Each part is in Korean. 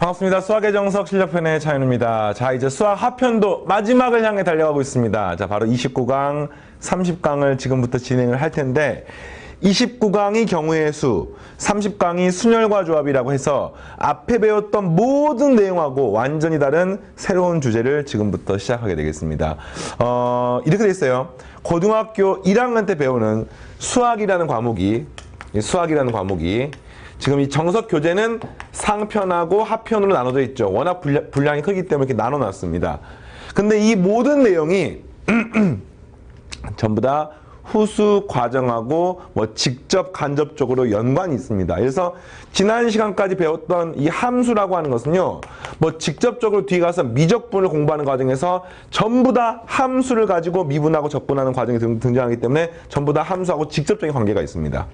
반갑습니다. 수학의 정석 실력편의 차윤우입니다. 자, 이제 수학 하편도 마지막을 향해 달려가고 있습니다. 자, 바로 29강, 30강을 지금부터 진행을 할 텐데 29강이 경우의 수, 30강이 순열과 조합이라고 해서 앞에 배웠던 모든 내용하고 완전히 다른 새로운 주제를 지금부터 시작하게 되겠습니다. 이렇게 돼 있어요. 고등학교 1학년 때 배우는 수학이라는 과목이 지금 이 정석 교재는 상편하고 하편으로 나눠져 있죠. 워낙 분량이 크기 때문에 이렇게 나눠놨습니다. 근데 이 모든 내용이 전부 다 후수 과정하고 뭐 직접 간접적으로 연관이 있습니다. 그래서 지난 시간까지 배웠던 이 함수라고 하는 것은요, 뭐 직접적으로 뒤에 가서 미적분을 공부하는 과정에서 전부 다 함수를 가지고 미분하고 적분하는 과정이 등장하기 때문에 전부 다 함수하고 직접적인 관계가 있습니다.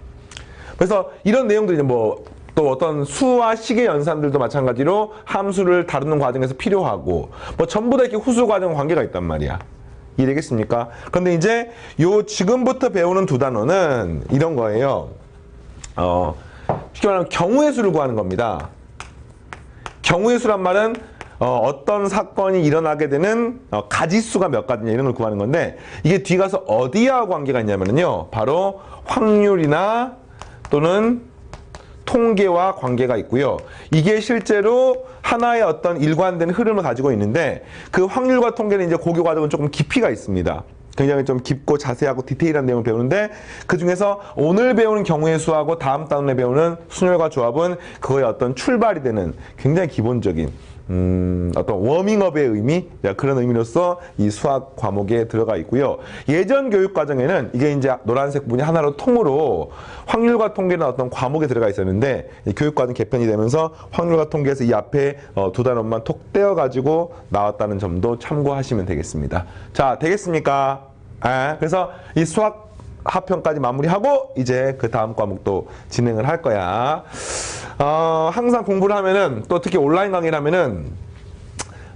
그래서 이런 내용들이 뭐 또 어떤 수와 식의 연산들도 마찬가지로 함수를 다루는 과정에서 필요하고 뭐 전부 다 이렇게 후수 과정 관계가 있단 말이야. 이해되겠습니까? 그런데 이제 요 지금부터 배우는 두 단어는 이런 거예요. 쉽게 말하면 경우의 수를 구하는 겁니다. 경우의 수란 말은 어떤 사건이 일어나게 되는 가지수가 몇 가지냐 이런 걸 구하는 건데, 이게 뒤에 가서 어디와 관계가 있냐면요, 바로 확률이나 또는 통계와 관계가 있고요. 이게 실제로 하나의 어떤 일관된 흐름을 가지고 있는데, 그 확률과 통계는 이제 고교 과정은 조금 깊이가 있습니다. 굉장히 좀 깊고 자세하고 디테일한 내용을 배우는데, 그 중에서 오늘 배우는 경우의 수하고 다음 단원에 배우는 순열과 조합은 그거의 어떤 출발이 되는 굉장히 기본적인 어떤 워밍업의 의미, 그런 의미로서 이 수학 과목에 들어가 있고요. 예전 교육 과정에는 이게 이제 노란색 부분이 하나로 통으로 확률과 통계는 어떤 과목에 들어가 있었는데, 교육 과정 개편이 되면서 확률과 통계에서 이 앞에 두 단원만 톡 떼어 가지고 나왔다는 점도 참고하시면 되겠습니다. 자, 되겠습니까? 그래서 이 수학 하편까지 마무리하고 이제 그 다음 과목도 진행을 할 거야. 항상 공부를 하면은, 또 특히 온라인 강의를 하면은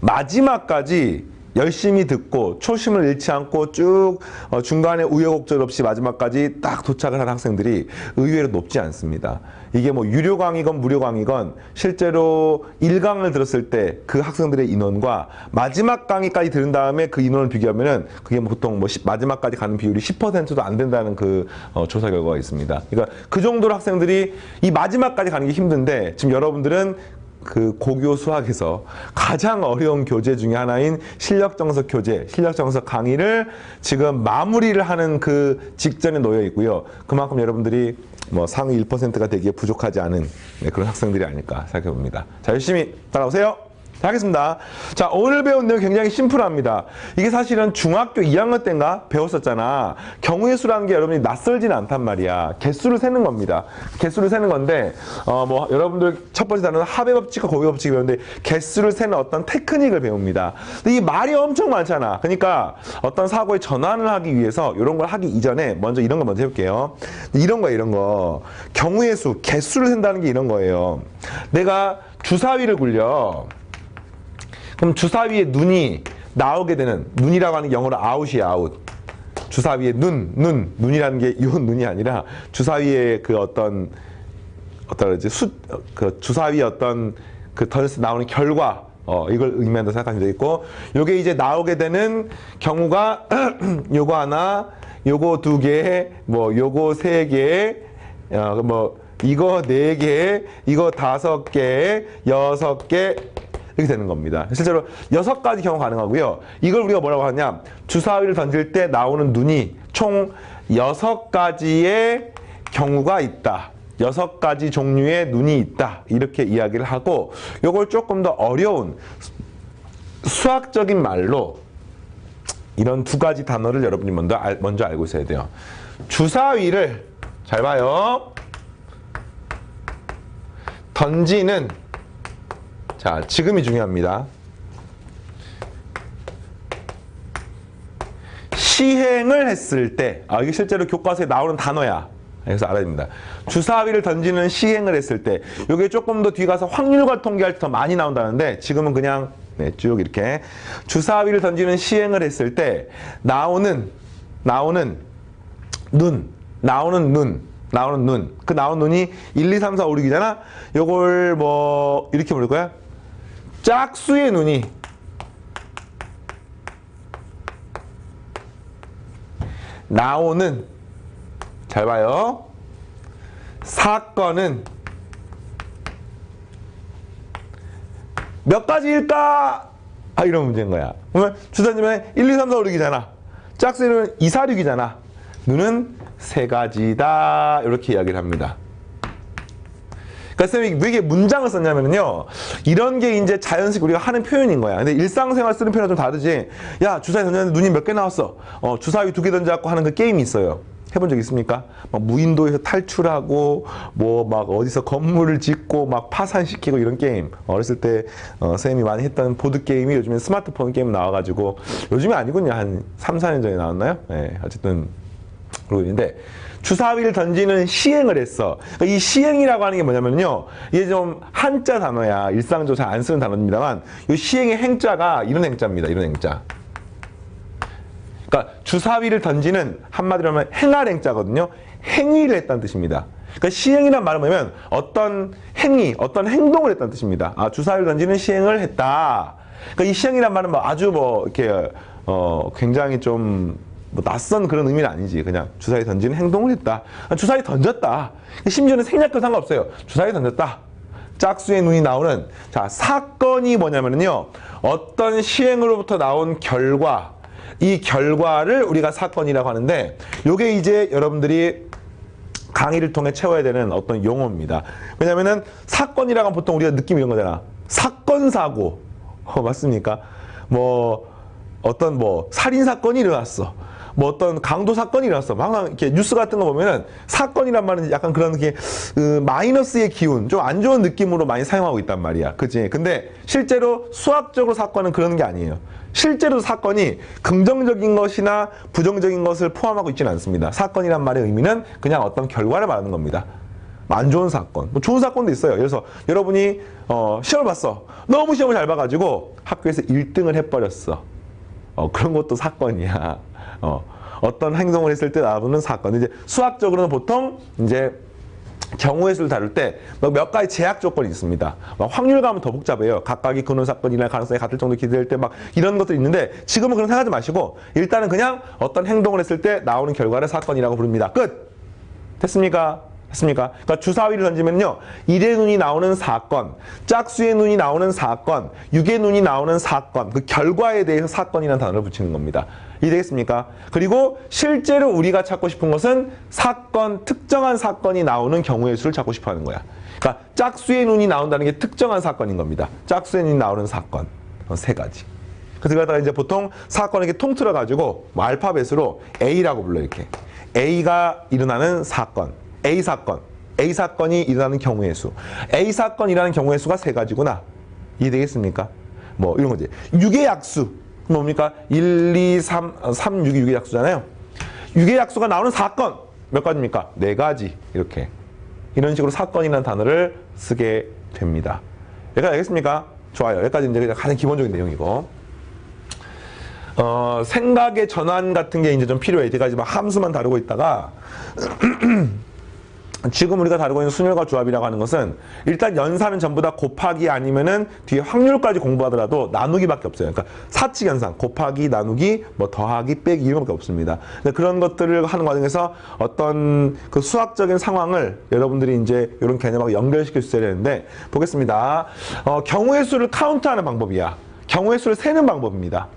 마지막까지 열심히 듣고 초심을 잃지 않고 쭉 중간에 우여곡절 없이 마지막까지 딱 도착을 한 학생들이 의외로 높지 않습니다. 이게 뭐 유료 강의건 무료 강의건 실제로 1강을 들었을 때 그 학생들의 인원과 마지막 강의까지 들은 다음에 그 인원을 비교하면은 그게 보통 뭐 마지막까지 가는 비율이 10%도 안 된다는 그 조사 결과가 있습니다. 그러니까 그 정도로 학생들이 이 마지막까지 가는 게 힘든데, 지금 여러분들은 그 고교 수학에서 가장 어려운 교재 중에 하나인 실력정석 교재, 실력정석 강의를 지금 마무리를 하는 그 직전에 놓여 있고요. 그만큼 여러분들이 뭐 상위 1%가 되기에 부족하지 않은 그런 학생들이 아닐까 생각해 봅니다. 자, 열심히 따라오세요. 자, 하겠습니다. 자, 오늘 배운 내용 굉장히 심플합니다. 이게 사실은 중학교 2학년 때인가 배웠었잖아. 경우의 수라는 게 여러분이 낯설지는 않단 말이야. 개수를 세는 겁니다. 개수를 세는 건데, 뭐 여러분들 첫 번째 단어는 합의 법칙과 곱의 법칙이 배우는데, 개수를 세는 어떤 테크닉을 배웁니다. 근데 이 말이 엄청 많잖아. 그러니까 어떤 사고의 전환을 하기 위해서 이런 걸 하기 이전에 먼저 이런 거 먼저 해볼게요. 이런 거. 경우의 수, 개수를 센다는 게 이런 거예요. 내가 주사위를 굴려. 그럼 주사위에 눈이 나오게 되는, 눈이라고 하는 게 영어로 아웃이에요, 아웃. 주사위에 눈이라는 게 이 눈이 아니라 주사위에 그 어떤 그러지, 그 주사위에 어떤 그 던져서 나오는 결과, 이걸 의미한다 생각하시면 되겠고, 요게 이제 나오게 되는 경우가 요거 하나, 요거 두 개, 뭐 요거 세 개, 뭐 이거 네 개, 이거 다섯 개, 여섯 개, 이렇게 되는 겁니다. 실제로 6가지 경우가 가능하고요. 이걸 우리가 뭐라고 하냐, 주사위를 던질 때 나오는 눈이 총 6가지의 경우가 있다. 6가지 종류의 눈이 있다. 이렇게 이야기를 하고, 이걸 조금 더 어려운 수학적인 말로 이런 2가지 단어를 여러분이 먼저 알고 있어야 돼요. 주사위를, 잘 봐요, 던지는, 자, 지금이 중요합니다. 시행을 했을 때, 이게 실제로 교과서에 나오는 단어야. 그래서 알아야 됩니다. 주사위를 던지는 시행을 했을 때, 이게 조금 더 뒤에 가서 확률과 통계할 때 더 많이 나온다는데, 지금은 그냥 쭉 이렇게 주사위를 던지는 시행을 했을 때 나오는 눈. 그 나온 눈이 1, 2, 3, 4, 5, 6이잖아. 요걸 뭐 이렇게 부를 거야? 짝수의 눈이 나오는, 잘 봐요, 사건은 몇 가지일까? 이런 문제인 거야. 그러면 주사님은 1, 2, 3, 4, 5, 6이잖아. 짝수는 2, 4, 6이잖아. 눈은 세 가지다. 이렇게 이야기를 합니다. 그러니까 쌤이 왜 이게 문장을 썼냐면요, 이런 게 이제 자연식 우리가 하는 표현인 거야. 근데 일상생활 쓰는 표현은 좀 다르지. 야, 주사위 던졌는데 눈이 몇 개 나왔어. 주사위 2개 던져갖고 하는 그 게임이 있어요. 해본 적 있습니까? 막 무인도에서 탈출하고 뭐 막 어디서 건물을 짓고 막 파산시키고 이런 게임. 어렸을 때 쌤이 많이 했던 보드 게임이 요즘엔 스마트폰 게임 나와가지고, 요즘이 아니군요. 한 3, 4년 전에 나왔나요? 네, 어쨌든 그러고 있는데, 주사위를 던지는 시행을 했어. 그러니까 이 시행이라고 하는 게 뭐냐면요, 이게 좀 한자 단어야. 일상적으로 잘 안 쓰는 단어입니다만, 이 시행의 행자가 이런 행자입니다. 이런 행자. 그러니까 주사위를 던지는, 한마디로 하면 행할 행자거든요. 행위를 했다는 뜻입니다. 그러니까 시행이란 말은 뭐냐면 어떤 행위, 어떤 행동을 했다는 뜻입니다. 주사위를 던지는 시행을 했다. 그러니까 이 시행이란 말은 뭐 아주 뭐 이렇게 굉장히 좀 뭐 낯선 그런 의미는 아니지. 그냥 주사위 던지는 행동을 했다. 주사위 던졌다. 심지어는 생략도 상관없어요. 주사위 던졌다. 짝수의 눈이 나오는, 자, 사건이 뭐냐면요, 어떤 시행으로부터 나온 결과, 이 결과를 우리가 사건이라고 하는데, 요게 이제 여러분들이 강의를 통해 채워야 되는 어떤 용어입니다. 왜냐면은 사건이라고 하면 보통 우리가 느낌 이런 거잖아. 사건, 사고. 맞습니까? 뭐 어떤 뭐 살인사건이 일어났어. 뭐 어떤 강도 사건이 일어났어. 항상 이렇게 뉴스 같은 거 보면은 사건이란 말은 약간 그런 게 마이너스의 기운, 좀 안 좋은 느낌으로 많이 사용하고 있단 말이야. 그치? 근데 실제로 수학적으로 사건은 그런 게 아니에요. 실제로 사건이 긍정적인 것이나 부정적인 것을 포함하고 있지는 않습니다. 사건이란 말의 의미는 그냥 어떤 결과를 말하는 겁니다. 안 좋은 사건, 뭐 좋은 사건도 있어요. 그래서 여러분이 시험을 봤어. 너무 시험을 잘 봐가지고 학교에서 1등을 해버렸어. 그런 것도 사건이야. 어떤 행동을 했을 때 나오는 사건. 이제 수학적으로는 보통 이제 경우의 수를 다룰 때 몇 가지 제약 조건이 있습니다. 확률과 하면 더 복잡해요. 각각이 근원 사건이나 가능성이 같을 정도 기대될 때 막 이런 것들이 있는데, 지금은 그런 생각하지 마시고 일단은 그냥 어떤 행동을 했을 때 나오는 결과를 사건이라고 부릅니다. 끝! 됐습니까? 했습니까? 그러니까 주사위를 던지면요, 1의 눈이 나오는 사건, 짝수의 눈이 나오는 사건, 6의 눈이 나오는 사건, 그 결과에 대해서 사건이라는 단어를 붙이는 겁니다. 이해되겠습니까? 그리고 실제로 우리가 찾고 싶은 것은 사건, 특정한 사건이 나오는 경우의 수를 찾고 싶어 하는 거야. 그러니까 짝수의 눈이 나온다는 게 특정한 사건인 겁니다. 짝수의 눈이 나오는 사건, 세 가지. 그래서 그러다가 이제 보통 사건을 이렇게 통틀어 가지고 뭐 알파벳으로 A라고 불러. 이렇게 A가 일어나는 사건, A 사건, A 사건이 일어나는 경우의 수. A 사건이라는 경우의 수가 세 가지구나. 이해되겠습니까? 뭐 이런 거지. 6의 약수. 뭡니까? 1, 2, 3, 6이 6의 약수잖아요. 6의 약수가 나오는 사건. 몇 가지입니까? 네 가지. 이렇게. 이런 식으로 사건이라는 단어를 쓰게 됩니다. 여기까지 알겠습니까? 좋아요. 여기까지 이제 가장 기본적인 내용이고. 생각의 전환 같은 게 이제 좀 필요해. 제가 막 함수만 다루고 있다가 지금 우리가 다루고 있는 순열과 조합이라고 하는 것은 일단 연산은 전부 다 곱하기 아니면은 뒤에 확률까지 공부하더라도 나누기밖에 없어요. 그러니까 사칙 연산, 곱하기, 나누기, 뭐 더하기, 빼기 이런 것밖에 없습니다. 근데 그런 것들을 하는 과정에서 어떤 그 수학적인 상황을 여러분들이 이제 이런 개념하고 연결시킬 수 있어야 되는데, 보겠습니다. 경우의 수를 카운트하는 방법이야. 경우의 수를 세는 방법입니다.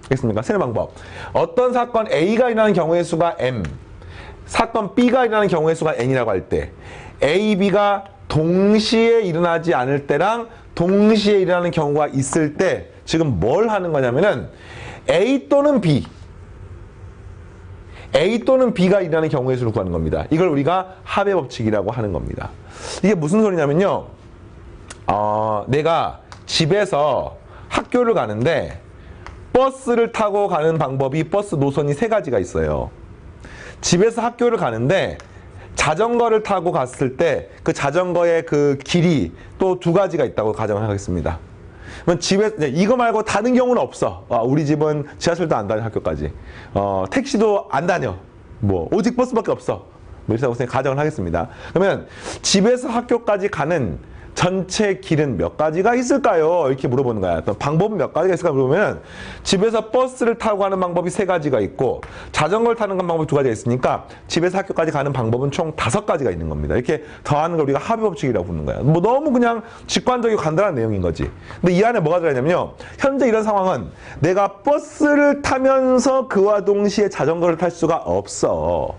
알겠습니까? 세는 방법. 어떤 사건 A가 일어나는 경우의 수가 M, 사건 B가 일어나는 경우의 수가 N이라고 할 때, A, B가 동시에 일어나지 않을 때랑 동시에 일어나는 경우가 있을 때 지금 뭘 하는 거냐면은 A 또는 B, A 또는 B가 일어나는 경우의 수를 구하는 겁니다. 이걸 우리가 합의 법칙이라고 하는 겁니다. 이게 무슨 소리냐면요, 내가 집에서 학교를 가는데 버스를 타고 가는 방법이, 버스 노선이 세 가지가 있어요. 집에서 학교를 가는데 자전거를 타고 갔을 때 그 자전거의 그 길이 또 두 가지가 있다고 가정을 하겠습니다. 그러면 집에 이거 말고 다른 경우는 없어. 우리 집은 지하철도 안 다녀, 학교까지. 택시도 안 다녀. 뭐 오직 버스밖에 없어. 뭐 이렇게 가정을 하겠습니다. 그러면 집에서 학교까지 가는 전체 길은 몇 가지가 있을까요? 이렇게 물어보는 거야. 또 방법은 몇 가지가 있을까 물어보면 집에서 버스를 타고 가는 방법이 3가지가 있고 자전거를 타는 방법이 2가지가 있으니까 집에서 학교까지 가는 방법은 총 5가지가 있는 겁니다. 이렇게 더하는 걸 우리가 합의법칙이라고 부르는 거야. 뭐 너무 그냥 직관적이고 간단한 내용인 거지. 근데 이 안에 뭐가 들어있냐면요. 현재 이런 상황은 내가 버스를 타면서 그와 동시에 자전거를 탈 수가 없어.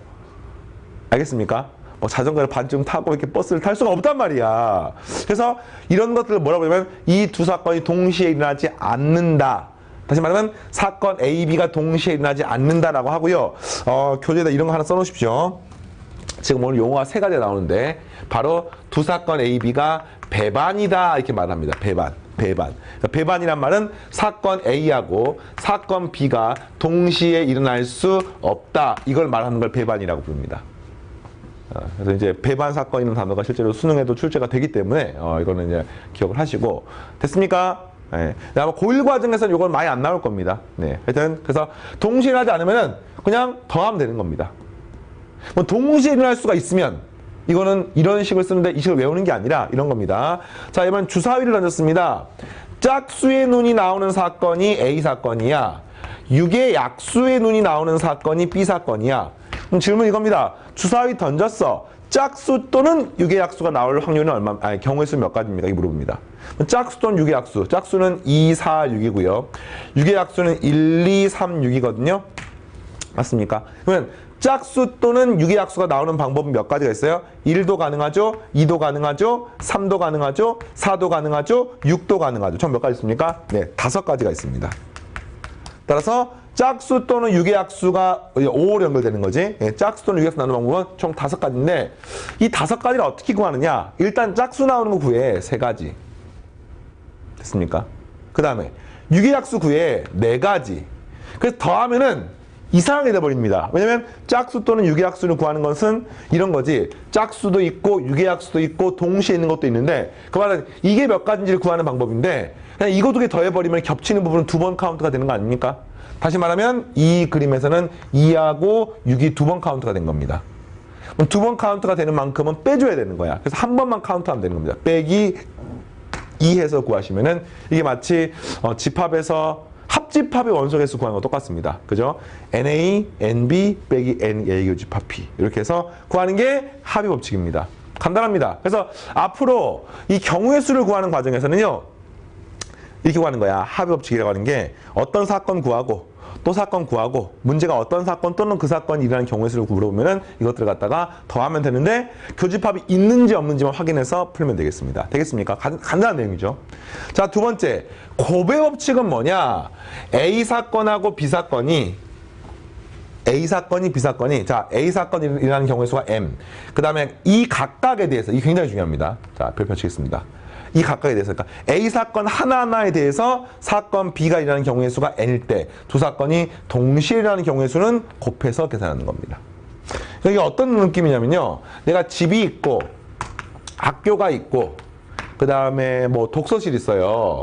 알겠습니까? 뭐 자전거를 반쯤 타고 이렇게 버스를 탈 수가 없단 말이야. 그래서 이런 것들을 뭐라고 하냐면 이 두 사건이 동시에 일어나지 않는다. 다시 말하면 사건 A, B가 동시에 일어나지 않는다라고 하고요. 교재에다 이런 거 하나 써놓으십시오. 지금 오늘 용어가 3가지가 나오는데 바로 두 사건 A, B가 배반이다 이렇게 말합니다. 배반. 그러니까 배반이란 말은 사건 A하고 사건 B가 동시에 일어날 수 없다. 이걸 말하는 걸 배반이라고 부릅니다. 그래서 이제 배반 사건이라는 단어가 실제로 수능에도 출제가 되기 때문에 이거는 이제 기억을 하시고 됐습니까? 네. 아마 고1 과정에서는 이건 많이 안 나올 겁니다. 네. 하여튼 그래서 동시에 일어나지 않으면은 그냥 더하면 되는 겁니다. 뭐 동시에 일어날 수가 있으면 이거는 이런 식을 쓰는데 이 식을 외우는 게 아니라 이런 겁니다. 자, 이번 주사위를 던졌습니다. 짝수의 눈이 나오는 사건이 A 사건이야. 6의 약수의 눈이 나오는 사건이 B 사건이야. 그럼 질문 이겁니다. 주사위 던졌어. 짝수 또는 6의 약수가 나올 확률은 얼마, 경우의 수 몇 가지입니까? 이렇게 물어봅니다. 짝수 또는 6의 약수. 짝수는 2, 4, 6이고요. 6의 약수는 1, 2, 3, 6이거든요. 맞습니까? 그러면 짝수 또는 6의 약수가 나오는 방법은 몇 가지가 있어요? 1도 가능하죠, 2도 가능하죠, 3도 가능하죠, 4도 가능하죠, 6도 가능하죠. 총 몇 가지 있습니까? 네, 5가지가 있습니다. 따라서 짝수 또는 6의 약수가 5로 연결되는 거지. 예, 짝수 또는 6의 약수 나오는 방법은 총 5가지인데 이 5가지를 어떻게 구하느냐? 일단 짝수 나오는 거 구해. 3가지. 됐습니까? 그 다음에 6의 약수 구해. 4가지. 그래서 더하면은 이상하게 돼버립니다. 왜냐면 짝수 또는 6의 약수를 구하는 것은 이런 거지. 짝수도 있고 6의 약수도 있고 동시에 있는 것도 있는데 그 말은 이게 몇 가지인지를 구하는 방법인데 그냥 이거 2개 더해버리면 겹치는 부분은 2번 카운트가 되는 거 아닙니까? 다시 말하면 이 그림에서는 2하고 6이 2번 카운트가 된 겁니다. 그럼 2번 카운트가 되는 만큼은 빼줘야 되는 거야. 그래서 한 번만 카운트하면 되는 겁니다. 빼기 2 해서 구하시면은 이게 마치 집합에서 합집합의 원소개수 구하는 거 똑같습니다. 그죠? NA, NB 빼기 NA 교집합 P 이렇게 해서 구하는 게 합의 법칙입니다. 간단합니다. 그래서 앞으로 이 경우의 수를 구하는 과정에서는요. 이렇게 구하는 거야. 합의 법칙이라고 하는 게 어떤 사건 구하고 또 사건 구하고 문제가 어떤 사건 또는 그 사건이 일어나는 경우의 수를 물어보면은 이것들을 갖다가 더하면 되는데 교집합이 있는지 없는지만 확인해서 풀면 되겠습니다. 되겠습니까? 간단한 내용이죠. 자, 2번째. 고배 법칙은 뭐냐? A 사건하고 B 사건이 B 사건이 자, A 사건이 일어나는 경우의 수가 M. 그 다음에 이 각각에 대해서 이 굉장히 중요합니다. 자, 별표 치겠습니다. 이 각각에 대해서 그러니까 A 사건 하나하나에 대해서 사건 B가 일어나는 경우의 수가 N일 때 두 사건이 동시에 일어나는 경우의 수는 곱해서 계산하는 겁니다. 이게 어떤 느낌이냐면요. 내가 집이 있고 학교가 있고 그 다음에 뭐 독서실이 있어요.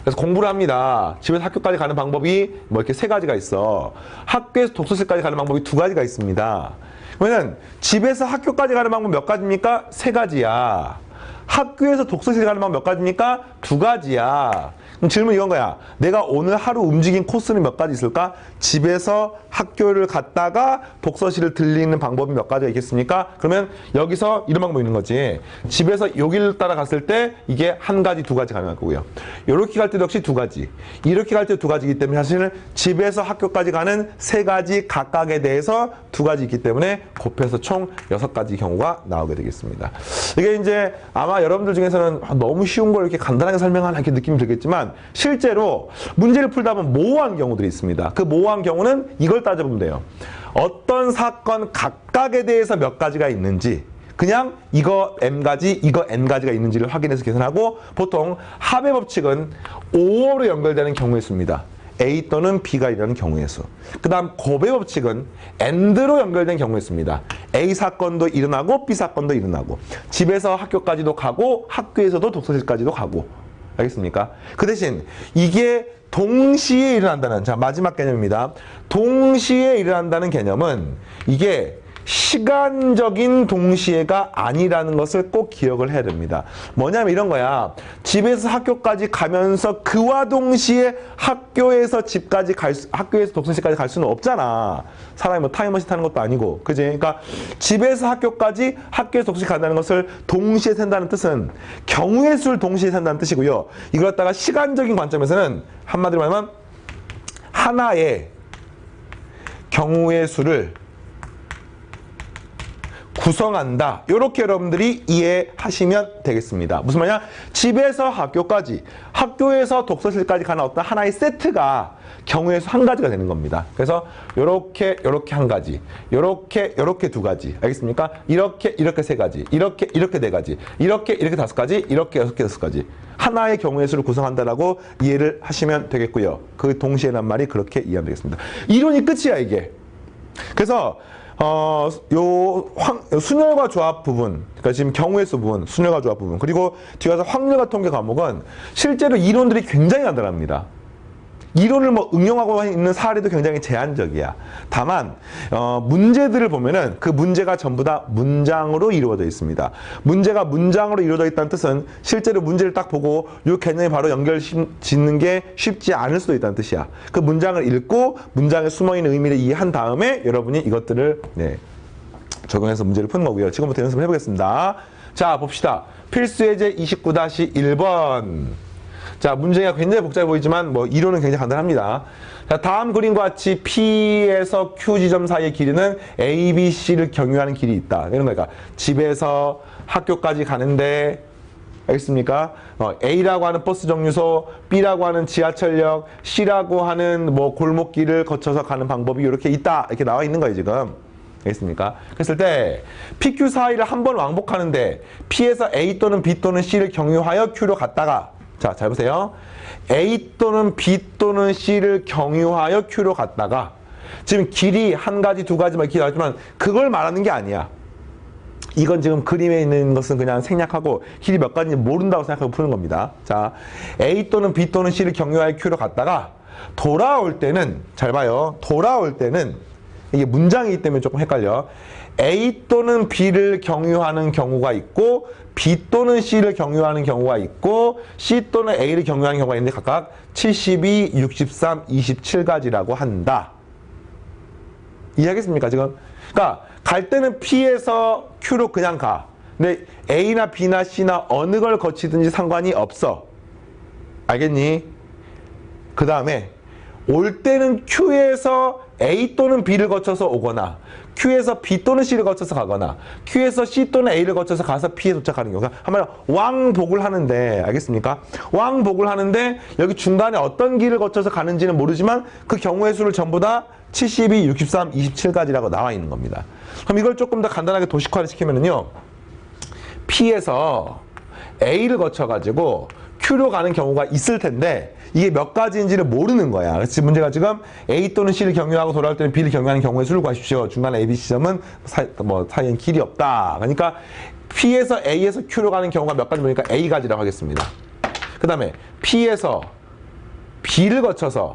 그래서 공부를 합니다. 집에서 학교까지 가는 방법이 뭐 이렇게 3가지가 있어. 학교에서 독서실까지 가는 방법이 2가지가 있습니다. 그러면 집에서 학교까지 가는 방법 몇 가지입니까? 3가지야. 학교에서 독서실 가는 방법 몇 가지입니까? 2가지야. 그럼 질문 이건 거야. 내가 오늘 하루 움직인 코스는 몇 가지 있을까? 집에서 학교를 갔다가 독서실을 들리는 방법이 몇 가지가 있겠습니까? 그러면 여기서 이런 방법이 있는 거지. 집에서 여기를 따라 갔을 때 이게 1가지, 2가지 가능할 거고요. 이렇게 갈 때도 역시 2가지. 이렇게 갈 때 2가지이기 때문에 사실은 집에서 학교까지 가는 3가지 각각에 대해서 2가지 있기 때문에 곱해서 총 6가지 경우가 나오게 되겠습니다. 이게 이제 아마 여러분들 중에서는 너무 쉬운 걸 이렇게 간단하게 설명하나 이렇게 느낌이 들겠지만 실제로 문제를 풀다 보면 모호한 경우들이 있습니다. 그 모호한 경우는 이걸 따져보면 돼요. 어떤 사건 각각에 대해서 몇 가지가 있는지 그냥 이거 M가지, 이거 N가지가 있는지를 확인해서 계산하고 보통 합의 법칙은 5로 연결되는 경우의 수입니다. A 또는 B가 일어나는 경우의 수. 그 다음 곱의 법칙은 AND로 연결된 경우의 수입니다. A 사건도 일어나고 B 사건도 일어나고 집에서 학교까지도 가고 학교에서도 독서실까지도 가고 알겠습니까? 그 대신 이게 동시에 일어난다는 자 마지막 개념입니다. 동시에 일어난다는 개념은 이게 시간적인 동시에가 아니라는 것을 꼭 기억을 해야 됩니다. 뭐냐면 이런 거야. 집에서 학교까지 가면서 그와 동시에 학교에서 집까지 학교에서 독서실까지 갈 수는 없잖아. 사람이 뭐 타임머신 타는 것도 아니고. 그지? 그러니까 집에서 학교까지 학교에서 독서실 간다는 것을 동시에 센다는 뜻은 경우의 수를 동시에 센다는 뜻이고요. 이걸 갖다가 시간적인 관점에서는 한마디로 말하면 하나의 경우의 수를 구성한다. 이렇게 여러분들이 이해하시면 되겠습니다. 무슨 말이냐? 집에서 학교까지, 학교에서 독서실까지 가는 어떤 하나의 세트가 경우의 수 한 가지가 되는 겁니다. 그래서 요렇게 한 가지, 요렇게 두 가지. 알겠습니까? 이렇게 세 가지, 이렇게 네 가지, 이렇게 다섯 가지, 이렇게 여섯 가지. 하나의 경우의 수를 구성한다라고 이해를 하시면 되겠고요. 그 동시에란 말이 그렇게 이해하면 되겠습니다. 이론이 끝이야, 이게. 그래서 순열과 조합 부분, 그러니까 지금 경우의 수 부분, 순열과 조합 부분, 그리고 뒤에 가서 확률과 통계 과목은 실제로 이론들이 굉장히 간단합니다. 이론을 뭐 응용하고 있는 사례도 굉장히 제한적이야. 다만 문제들을 보면은 그 문제가 전부 다 문장으로 이루어져 있습니다. 문제가 문장으로 이루어져 있다는 뜻은 실제로 문제를 딱 보고 이 개념이 바로 연결 짓는 게 쉽지 않을 수도 있다는 뜻이야. 그 문장을 읽고 문장에 숨어있는 의미를 이해한 다음에 여러분이 이것들을 적용해서 문제를 푸는 거고요. 지금부터 연습을 해보겠습니다. 자, 봅시다. 필수예제 29-1번. 자, 문제가 굉장히 복잡해 보이지만 뭐 이론은 굉장히 간단합니다. 자, 다음 그림과 같이 P에서 Q 지점 사이의 길이는 A, B, C를 경유하는 길이 있다. 이런 거니까 집에서 학교까지 가는데 알겠습니까? A라고 하는 버스 정류소, B라고 하는 지하철역, C라고 하는 뭐 골목길을 거쳐서 가는 방법이 이렇게 있다. 이렇게 나와 있는 거예요, 지금. 알겠습니까? 그랬을 때 PQ 사이를 한 번 왕복하는데 P에서 A 또는 B 또는 C를 경유하여 Q로 갔다가, 자, 잘 보세요. A 또는 B 또는 C를 경유하여 Q로 갔다가, 지금 길이 한 가지, 두 가지 막 이렇게 나왔지만 그걸 말하는 게 아니야. 이건 지금 그림에 있는 것은 그냥 생략하고 길이 몇 가지인지 모른다고 생각하고 푸는 겁니다. 자, A 또는 B 또는 C를 경유하여 Q로 갔다가 돌아올 때는, 잘 봐요. 돌아올 때는 이게 문장이기 때문에 조금 헷갈려. A 또는 B를 경유하는 경우가 있고 B 또는 C를 경유하는 경우가 있고 C 또는 A를 경유하는 경우가 있는데 각각 72, 63, 27가지라고 한다. 이해하겠습니까, 지금? 그러니까 갈 때는 P에서 Q로 그냥 가. 근데 A나 B나 C나 어느 걸 거치든지 상관이 없어. 알겠니? 그 다음에 올 때는 Q에서 A 또는 B를 거쳐서 오거나 Q에서 B 또는 C를 거쳐서 가거나 Q에서 C 또는 A를 거쳐서 가서 P에 도착하는 경우가 한마디로 왕복을 하는데, 알겠습니까? 왕복을 하는데 여기 중간에 어떤 길을 거쳐서 가는지는 모르지만 그 경우의 수를 전부 다 72, 63, 27가지라고 나와 있는 겁니다. 그럼 이걸 조금 더 간단하게 도식화를 시키면은요, P에서 A를 거쳐가지고 Q로 가는 경우가 있을 텐데 이게 몇 가지인지를 모르는 거야. 그래서 문제가 지금 A 또는 C를 경유하고 돌아올 때는 B를 경유하는 경우의 수를 구하십시오. 중간에 A, B, C점은 사이엔 길이 없다. 그러니까 P에서 A에서 Q로 가는 경우가 몇 가지 보니까 A가지라고 하겠습니다. 그 다음에 P에서 B를 거쳐서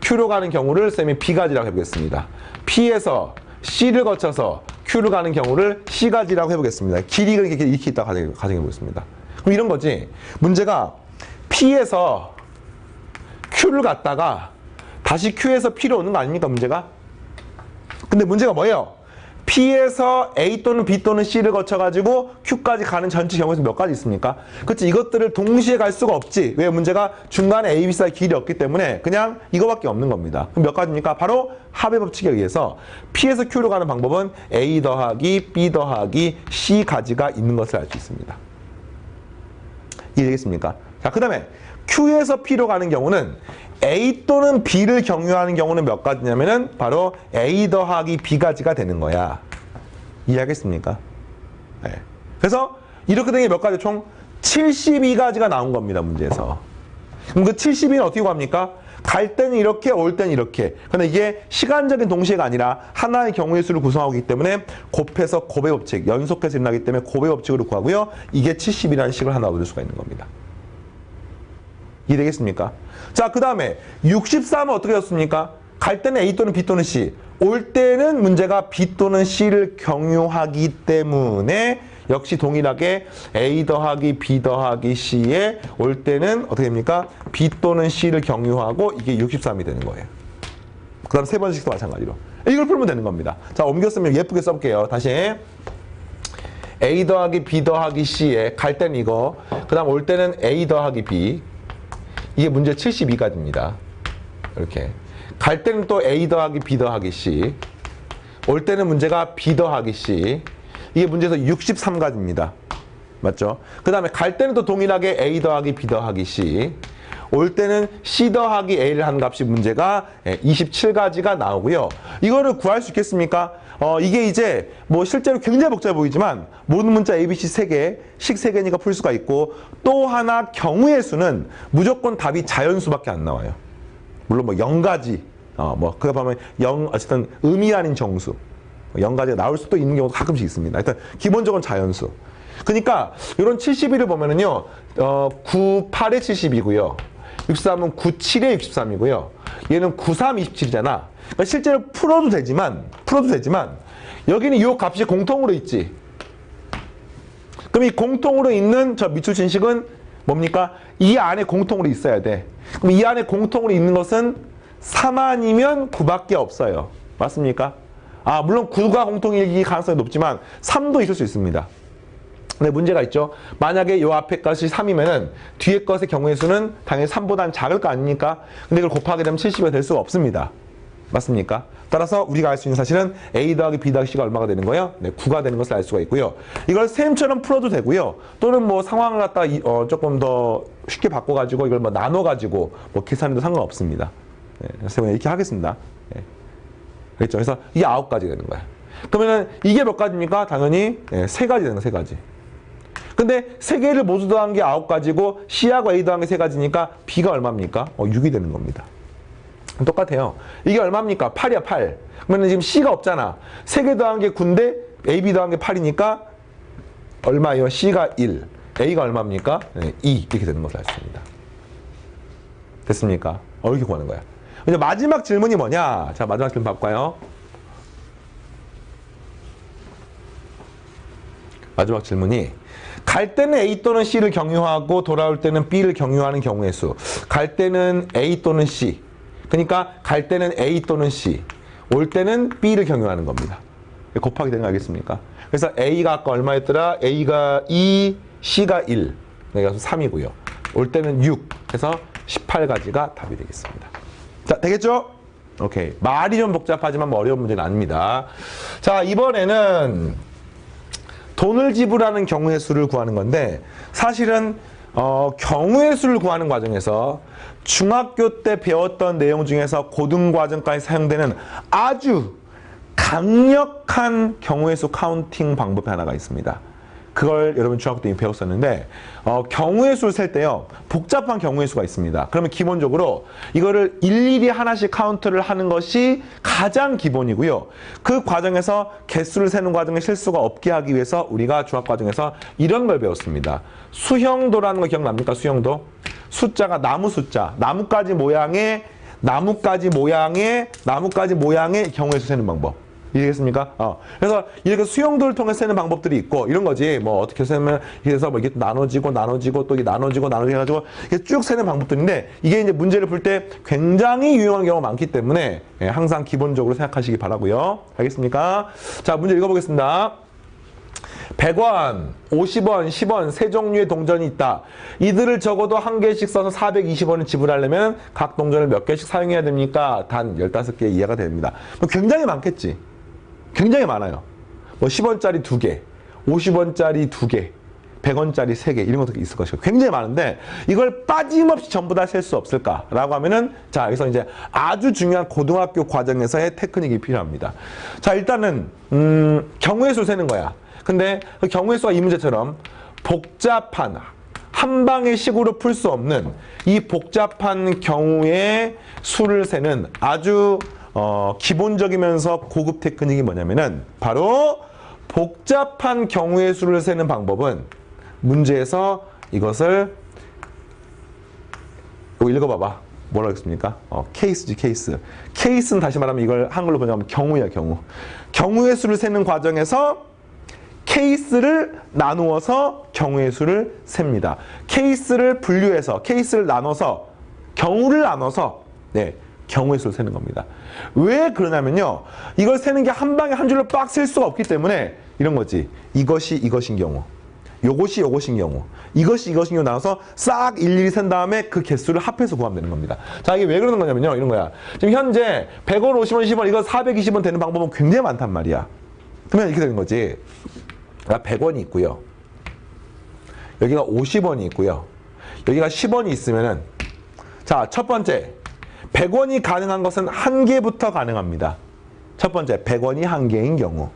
Q로 가는 경우를 쌤이 B가지라고 해보겠습니다. P에서 C를 거쳐서 Q로 가는 경우를 C가지라고 해보겠습니다. 길이가 이렇게 있다고 가정해보겠습니다. 그럼 이런 거지. 문제가 P에서 Q를 갔다가 다시 Q에서 P로 오는 거 아닙니까, 문제가? 근데 문제가 뭐예요? P에서 A 또는 B 또는 C를 거쳐가지고 Q까지 가는 전체 경우에서 몇 가지 있습니까? 그렇지, 이것들을 동시에 갈 수가 없지. 왜? 문제가 중간에 A, B 사이 길이 없기 때문에 그냥 이거밖에 없는 겁니다. 그럼 몇 가지입니까? 바로 합의 법칙에 의해서 P에서 Q로 가는 방법은 A 더하기 B 더하기 C 가지가 있는 것을 알 수 있습니다. 이해되겠습니까? 자, 그 다음에 Q에서 P로 가는 경우는 A 또는 B를 경유하는 경우는 몇 가지냐면은 바로 A 더하기 B가지가 되는 거야. 이해하겠습니까? 네. 그래서 이렇게 된 게 몇 가지? 총 72가지가 나온 겁니다, 문제에서. 그럼 그 72는 어떻게 구합니까? 갈 때는 이렇게, 올 때는 이렇게. 근데 이게 시간적인 동시에가 아니라 하나의 경우의 수를 구성하고 있기 때문에 곱해서 곱의 법칙, 연속해서 일어나기 때문에 곱의 법칙으로 구하고요. 이게 70이라는 식을 하나 얻을 수가 있는 겁니다. 이해되겠습니까? 자, 그 다음에 63은 어떻게 되었습니까? 갈 때는 A 또는 B 또는 C, 올 때는 문제가 B 또는 C를 경유하기 때문에 역시 동일하게 A 더하기 B 더하기 C에 올 때는 어떻게 됩니까? B 또는 C를 경유하고 이게 63이 되는 거예요. 그 다음 세 번씩도 마찬가지로. 이걸 풀면 되는 겁니다. 자, 옮겼으면 예쁘게 써볼게요. 다시. A 더하기 B 더하기 C에 갈 때는 이거, 그 다음 올 때는 A 더하기 B. 이게 문제 72가지입니다. 이렇게. 갈 때는 또 A 더하기 B 더하기 C. 올 때는 문제가 B 더하기 C. 이게 문제에서 63가지입니다. 맞죠? 그 다음에 갈 때는 또 동일하게 A 더하기 B 더하기 C. 올 때는 C 더하기 A를 한 값이 문제가 27가지가 나오고요. 이거를 구할 수 있겠습니까? 이게 이제 뭐 실제로 굉장히 복잡해 보이지만 모든 문자 ABC 3개, 식 3개니까 풀 수가 있고 또 하나 경우의 수는 무조건 답이 자연수밖에 안 나와요. 물론 뭐 0가지, 그거 보면 어쨌든 의미 아닌 정수. 0가지가 나올 수도 있는 경우가 가끔씩 있습니다. 일단 기본적으로 자연수. 그러니까 이런 72를 보면은요, 9, 8에 72고요. 63은 9, 7에 63이고요. 얘는 9, 3, 27이잖아. 그러니까 실제로 풀어도 되지만 여기는 이 값이 공통으로 있지. 그럼 이 공통으로 있는 저 밑줄 친 식은 뭡니까? 이 안에 공통으로 있어야 돼. 그럼 이 안에 공통으로 있는 것은 3 아니면 9밖에 없어요. 맞습니까? 물론 9가 공통일 가능성이 높지만 3도 있을 수 있습니다. 근데 문제가 있죠. 만약에 요 앞에 것이 3이면은 뒤에 것의 경우의 수는 당연히 3보다는 작을 거 아닙니까? 근데 이걸 곱하게 되면 70이 될 수가 없습니다. 맞습니까? 따라서 우리가 알 수 있는 사실은 A 더하기 B 더하기 C가 얼마가 되는 거예요? 네, 9가 되는 것을 알 수가 있고요. 이걸 셈처럼 풀어도 되고요. 또는 뭐 상황을 갖다 조금 더 쉽게 바꿔가지고 이걸 뭐 나눠가지고 뭐 계산해도 상관없습니다. 네, 그래서 이렇게 하겠습니다. 네. 그렇죠. 그래서 이게 9가지 되는 거야. 그러면은 이게 몇 가지입니까? 당연히 3가지 되는 거, 3가지. 근데 3개를 모두 더한 게 9가지고 C하고 A 더한 게 3가지니까 B가 얼마입니까? 6이 되는 겁니다. 똑같아요. 이게 얼마입니까? 8이야, 8. 그러면 지금 C가 없잖아. 3개 더한 게 9인데 A, B 더한 게 8이니까 얼마예요? C가 1. A가 얼마입니까? 2. 이렇게 되는 것을 알 수 있습니다. 됐습니까? 이렇게 구하는 거야. 이제 마지막 질문이 뭐냐? 자, 마지막 질문 볼까요? 마지막 질문이 갈 때는 A 또는 C를 경유하고 돌아올 때는 B를 경유하는 경우의 수. 갈 때는 A 또는 C. 그러니까 갈 때는 A 또는 C. 올 때는 B를 경유하는 겁니다. 곱하기 되는 거 알겠습니까? 그래서 A가 아까 얼마였더라? A가 2, C가 1. 그래서 3이고요. 올 때는 6. 해서 18가지가 답이 되겠습니다. 자, 되겠죠? 오케이. 말이 좀 복잡하지만 뭐 어려운 문제는 아닙니다. 자, 이번에는 돈을 지불하는 경우의 수를 구하는 건데 사실은 경우의 수를 구하는 과정에서 중학교 때 배웠던 내용 중에서 고등과정까지 사용되는 아주 강력한 경우의 수 카운팅 방법이 하나가 있습니다. 그걸 여러분 중학교 때 이미 배웠었는데 경우의 수를 셀 때요. 복잡한 경우의 수가 있습니다. 그러면 기본적으로 이거를 일일이 하나씩 카운트를 하는 것이 가장 기본이고요. 그 과정에서 개수를 세는 과정에 실수가 없게 하기 위해서 우리가 중학과정에서 이런 걸 배웠습니다. 수형도라는 거 기억납니까? 수형도. 숫자가 나무 숫자. 나뭇가지 모양의 경우의 수 세는 방법. 이해겠습니까? 그래서 이렇게 수형도를 통해 세는 방법들이 있고 이런 거지. 뭐 어떻게 세면 그래서 뭐 이게 나눠지고 또 이게 나눠지고 해가지고 이게 쭉 세는 방법들인데 이게 이제 문제를 풀 때 굉장히 유용한 경우가 많기 때문에 항상 기본적으로 생각하시기 바라고요. 알겠습니까? 자, 문제 읽어보겠습니다. 100원, 50원, 10원 세 종류의 동전이 있다. 이들을 적어도 한 개씩 써서 420원을 지불하려면 각 동전을 몇 개씩 사용해야 됩니까? 단 15개 이해가 됩니다. 뭐 굉장히 많겠지. 굉장히 많아요. 뭐 10원짜리 2개, 50원짜리 2개, 100원짜리 3개 이런 것도 있을 것이고 굉장히 많은데 이걸 빠짐없이 전부 다 셀 수 없을까라고 하면은 자, 여기서 이제 아주 중요한 고등학교 과정에서의 테크닉이 필요합니다. 자, 일단은 경우의 수를 세는 거야. 근데 그 경우의 수가 이 문제처럼 복잡한 한 방의 식으로 풀 수 없는 이 복잡한 경우의 수를 세는 아주 기본적이면서 고급 테크닉이 뭐냐면은 바로 복잡한 경우의 수를 세는 방법은 문제에서 이것을 이거 읽어봐봐. 뭐라고 했습니까? 케이스지, 케이스. 케이스는 다시 말하면 이걸 한글로 번역하면 경우야, 경우. 경우의 수를 세는 과정에서 케이스를 나누어서 경우의 수를 셉니다. 케이스를 분류해서, 케이스를 나눠서, 경우를 나눠서, 네, 경우의 수를 세는 겁니다. 왜 그러냐면요. 이걸 세는 게 한 방에 한 줄로 빡 셀 수가 없기 때문에 이런 거지. 이것이 이것인 경우. 요것이 요것인 경우. 이것이 이것인 경우 나눠서 싹 일일이 센 다음에 그 개수를 합해서 구하면 되는 겁니다. 자, 이게 왜 그러는 거냐면요. 이런 거야. 지금 현재 100원, 50원, 10원, 이거 420원 되는 방법은 굉장히 많단 말이야. 그러면 이렇게 되는 거지. 100원이 있고요. 여기가 50원이 있고요. 여기가 10원이 있으면은 자, 첫 번째 100원이 가능한 것은 한 개부터 가능합니다. 첫 번째 100원이 한 개인 경우.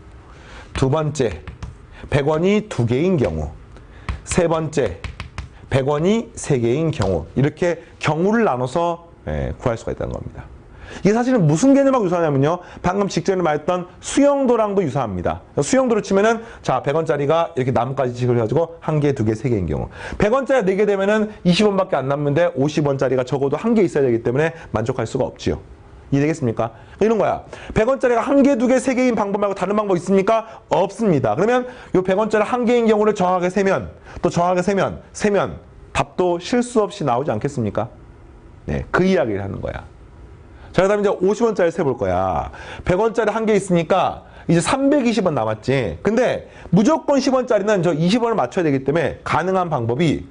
두 번째 100원이 두 개인 경우. 세 번째 100원이 세 개인 경우. 이렇게 경우를 나눠서 구할 수가 있다는 겁니다. 이게 사실은 무슨 개념하고 유사하냐면요. 방금 직전에 말했던 수영도랑도 유사합니다. 수영도를 치면은 자, 100원짜리가 이렇게 나뭇가지 씩을 해가지고 한 개, 두 개, 세 개인 경우. 100원짜리 4개 되면은 20원밖에 안 남는데 50원짜리가 적어도 한 개 있어야 되기 때문에 만족할 수가 없지요. 이해되겠습니까? 이런 거야. 100원짜리가 한 개, 두 개, 세 개인 방법 말고 다른 방법 있습니까? 없습니다. 그러면 요 100원짜리 한 개인 경우를 정확하게 세면, 또 정확하게 세면 답도 실수 없이 나오지 않겠습니까? 네, 그 이야기를 하는 거야. 자, 그 다음에 이제 50원짜리 세볼 거야. 100원짜리 한 개 있으니까 이제 320원 남았지. 근데 무조건 10원짜리는 저 20원을 맞춰야 되기 때문에 가능한 방법이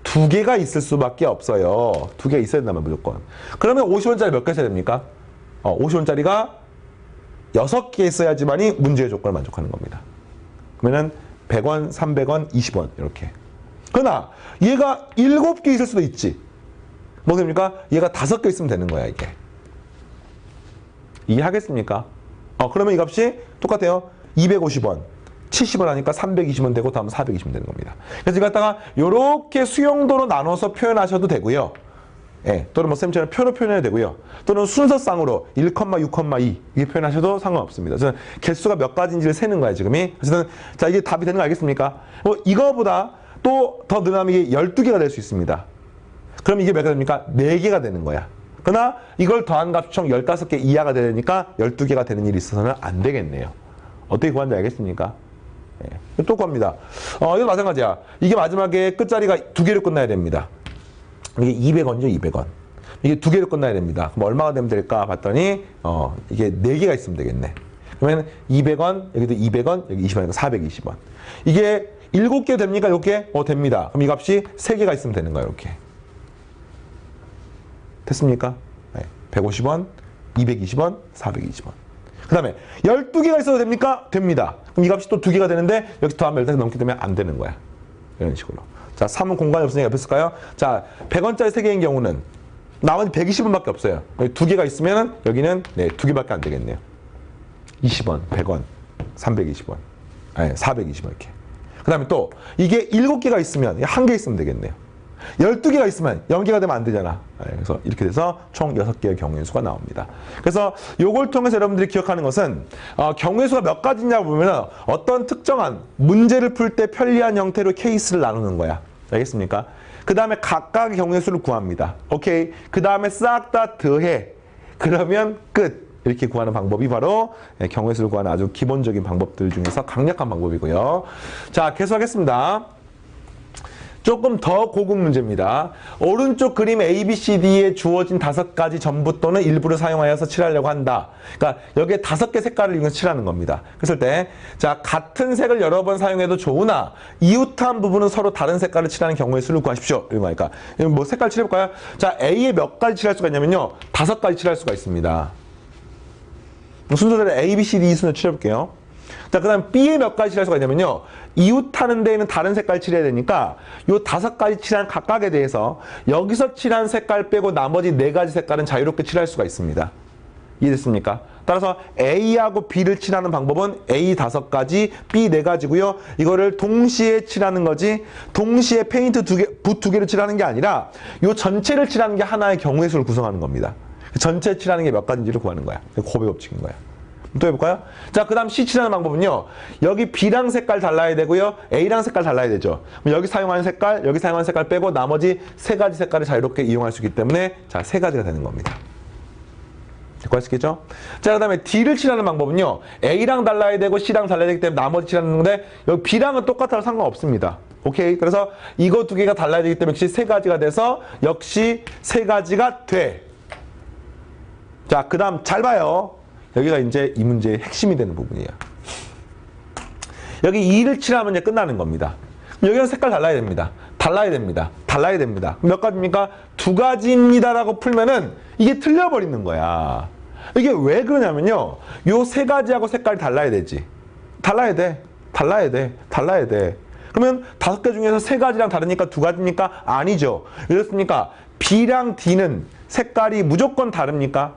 두 개가 있을 수밖에 없어요. 두 개 있어야 된다면 무조건. 그러면 50원짜리 몇 개 써야 됩니까? 50원짜리가 6개 있어야지만이 문제의 조건을 만족하는 겁니다. 그러면은 100원, 300원, 20원 이렇게. 그러나 얘가 7개 있을 수도 있지. 뭐 됩니까? 얘가 5개 있으면 되는 거야, 이게. 이해하겠습니까? 그러면 이 값이 똑같아요. 250원, 70원 하니까 320원 되고 다음 420원 되는 겁니다. 그래서 이거 갖다가 이렇게 수용도로 나눠서 표현하셔도 되고요. 예, 또는 뭐 쌤처럼 표로 표현해도 되고요. 또는 순서상으로 1,6,2 이렇게 표현하셔도 상관없습니다. 저는 개수가 몇 가지인지를 세는 거야, 지금이. 어쨌든 자, 이게 답이 되는 거 알겠습니까? 이거보다 또 더 늘어나면 이게 12개가 될 수 있습니다. 그럼 이게 몇 개가 됩니까? 4개가 되는 거야. 그러나 이걸 더한 값이 총 15개 이하가 되니까 12개가 되는 일이 있어서는 안 되겠네요. 어떻게 구하는지 알겠습니까? 예. 또 구합니다. 이거 마찬가지야. 이게 마지막에 끝자리가 2개로 끝나야 됩니다. 이게 200원이죠, 200원. 이게 2개로 끝나야 됩니다. 그럼 얼마가 되면 될까 봤더니 이게 4개가 있으면 되겠네. 그러면 200원, 여기도 200원, 여기 20원이니까 420원. 이게 7개 됩니까? 이렇게? 됩니다. 그럼 이 값이 3개가 있으면 되는 거예요, 이렇게. 됐습니까? 네. 150원, 220원, 420원. 그 다음에 12개가 있어도 됩니까? 됩니다. 그럼 이 값이 또 2개가 되는데 여기서 더하면 12개 넘기 때문에 안 되는 거야. 이런 식으로. 자, 3은 공간이 없으니까 옆에 쓸까요? 자, 100원짜리 3개인 경우는 나머지 120원밖에 없어요. 여기 2개가 있으면 여기는 2개밖에 안 되겠네요. 20원, 100원, 320원, 420원 이렇게. 그 다음에 또 이게 7개가 있으면 1개 있으면 되겠네요. 12개가 있으면 0개가 되면 안 되잖아. 그래서 이렇게 돼서 총 6개의 경우의 수가 나옵니다. 그래서 요걸 통해서 여러분들이 기억하는 것은 경우의 수가 몇 가지냐고 보면 어떤 특정한 문제를 풀 때 편리한 형태로 케이스를 나누는 거야. 알겠습니까? 그 다음에 각각의 경우의 수를 구합니다. 오케이. 그 다음에 싹 다 더해. 그러면 끝. 이렇게 구하는 방법이 바로 경우의 수를 구하는 아주 기본적인 방법들 중에서 강력한 방법이고요. 자, 계속하겠습니다. 조금 더 고급 문제입니다. 오른쪽 그림 ABCD에 주어진 5가지 전부 또는 일부를 사용하여서 칠하려고 한다. 그러니까 여기에 5개 색깔을 이용해서 칠하는 겁니다. 그랬을 때, 자, 같은 색을 여러 번 사용해도 좋으나 이웃한 부분은 서로 다른 색깔을 칠하는 경우의 수를 구하십시오. 이런 거니까. 뭐 색깔 칠해볼까요? 자, A에 몇 가지 칠할 수가 있냐면요. 5가지 칠할 수가 있습니다. 순서대로 A, B, C, D 순서 칠해볼게요. 자, 그 다음 B에 몇 가지 칠할 수가 있냐면요. 이웃하는 데에는 다른 색깔 칠해야 되니까 요 5가지 칠한 각각에 대해서 여기서 칠한 색깔 빼고 나머지 4가지 색깔은 자유롭게 칠할 수가 있습니다. 이해됐습니까? 따라서 A하고 B를 칠하는 방법은 A 5가지, B 4가지고요. 이거를 동시에 칠하는 거지 동시에 페인트 붓 2개를 칠하는 게 아니라 요 전체를 칠하는 게 하나의 경우의 수를 구성하는 겁니다. 전체 칠하는 게 몇 가지인지를 구하는 거야. 고배 법칙인 거야. 또 해볼까요? 자, 그 다음 C7하는 방법은요. 여기 B랑 색깔 달라야 되고요. A랑 색깔 달라야 되죠. 그럼 여기 사용하는 색깔, 여기 사용하는 색깔 빼고 나머지 세 가지 색깔을 자유롭게 이용할 수 있기 때문에 자, 세 가지가 되는 겁니다. 될거 아시겠죠? 자, 그 다음에 D를 칠하는 방법은요. A랑 달라야 되고 C랑 달라야 되기 때문에 나머지 칠하는 건데 여기 B랑은 똑같아도 상관없습니다. 오케이? 그래서 이거 두 개가 달라야 되기 때문에 역시 세 가지가 돼서 역시 세 가지가 돼. 자, 그 다음 잘 봐요. 여기가 이제 이 문제의 핵심이 되는 부분이에요. 여기 2를 칠하면 이제 끝나는 겁니다. 여기는 색깔 달라야 됩니다. 달라야 됩니다. 달라야 됩니다. 몇 가지입니까? 두 가지입니다라고 풀면은 이게 틀려버리는 거야. 이게 왜 그러냐면요. 요 세 가지하고 색깔이 달라야 되지. 달라야 돼. 달라야 돼. 달라야 돼. 그러면 다섯 개 중에서 세 가지랑 다르니까 두 가지입니까? 아니죠. 이렇습니까? B랑 D는 색깔이 무조건 다릅니까?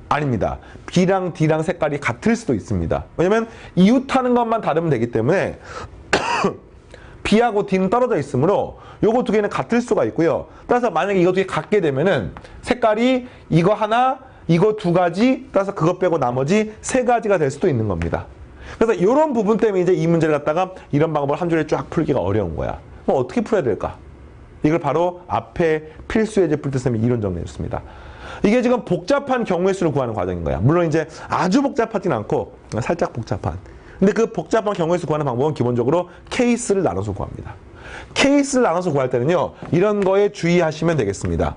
아닙니다. B랑 D랑 색깔이 같을 수도 있습니다. 왜냐면 이웃하는 것만 다르면 되기 때문에 B하고 D는 떨어져 있으므로 요거 두 개는 같을 수가 있고요. 따라서 만약에 이거 두 개 같게 되면은 색깔이 이거 하나, 이거 두 가지, 따라서 그것 빼고 나머지 세 가지가 될 수도 있는 겁니다. 그래서 이런 부분 때문에 이제 이 문제를 갖다가 이런 방법을 한 줄에 쫙 풀기가 어려운 거야. 그럼 어떻게 풀어야 될까? 이걸 바로 앞에 필수 예제 풀 때 쌤이 이론 정리해줬습니다. 이게 지금 복잡한 경우의 수를 구하는 과정인 거야. 물론 이제 아주 복잡하진 않고 살짝 복잡한. 근데 그 복잡한 경우의 수 구하는 방법은 기본적으로 케이스를 나눠서 구합니다. 케이스를 나눠서 구할 때는요. 이런 거에 주의하시면 되겠습니다.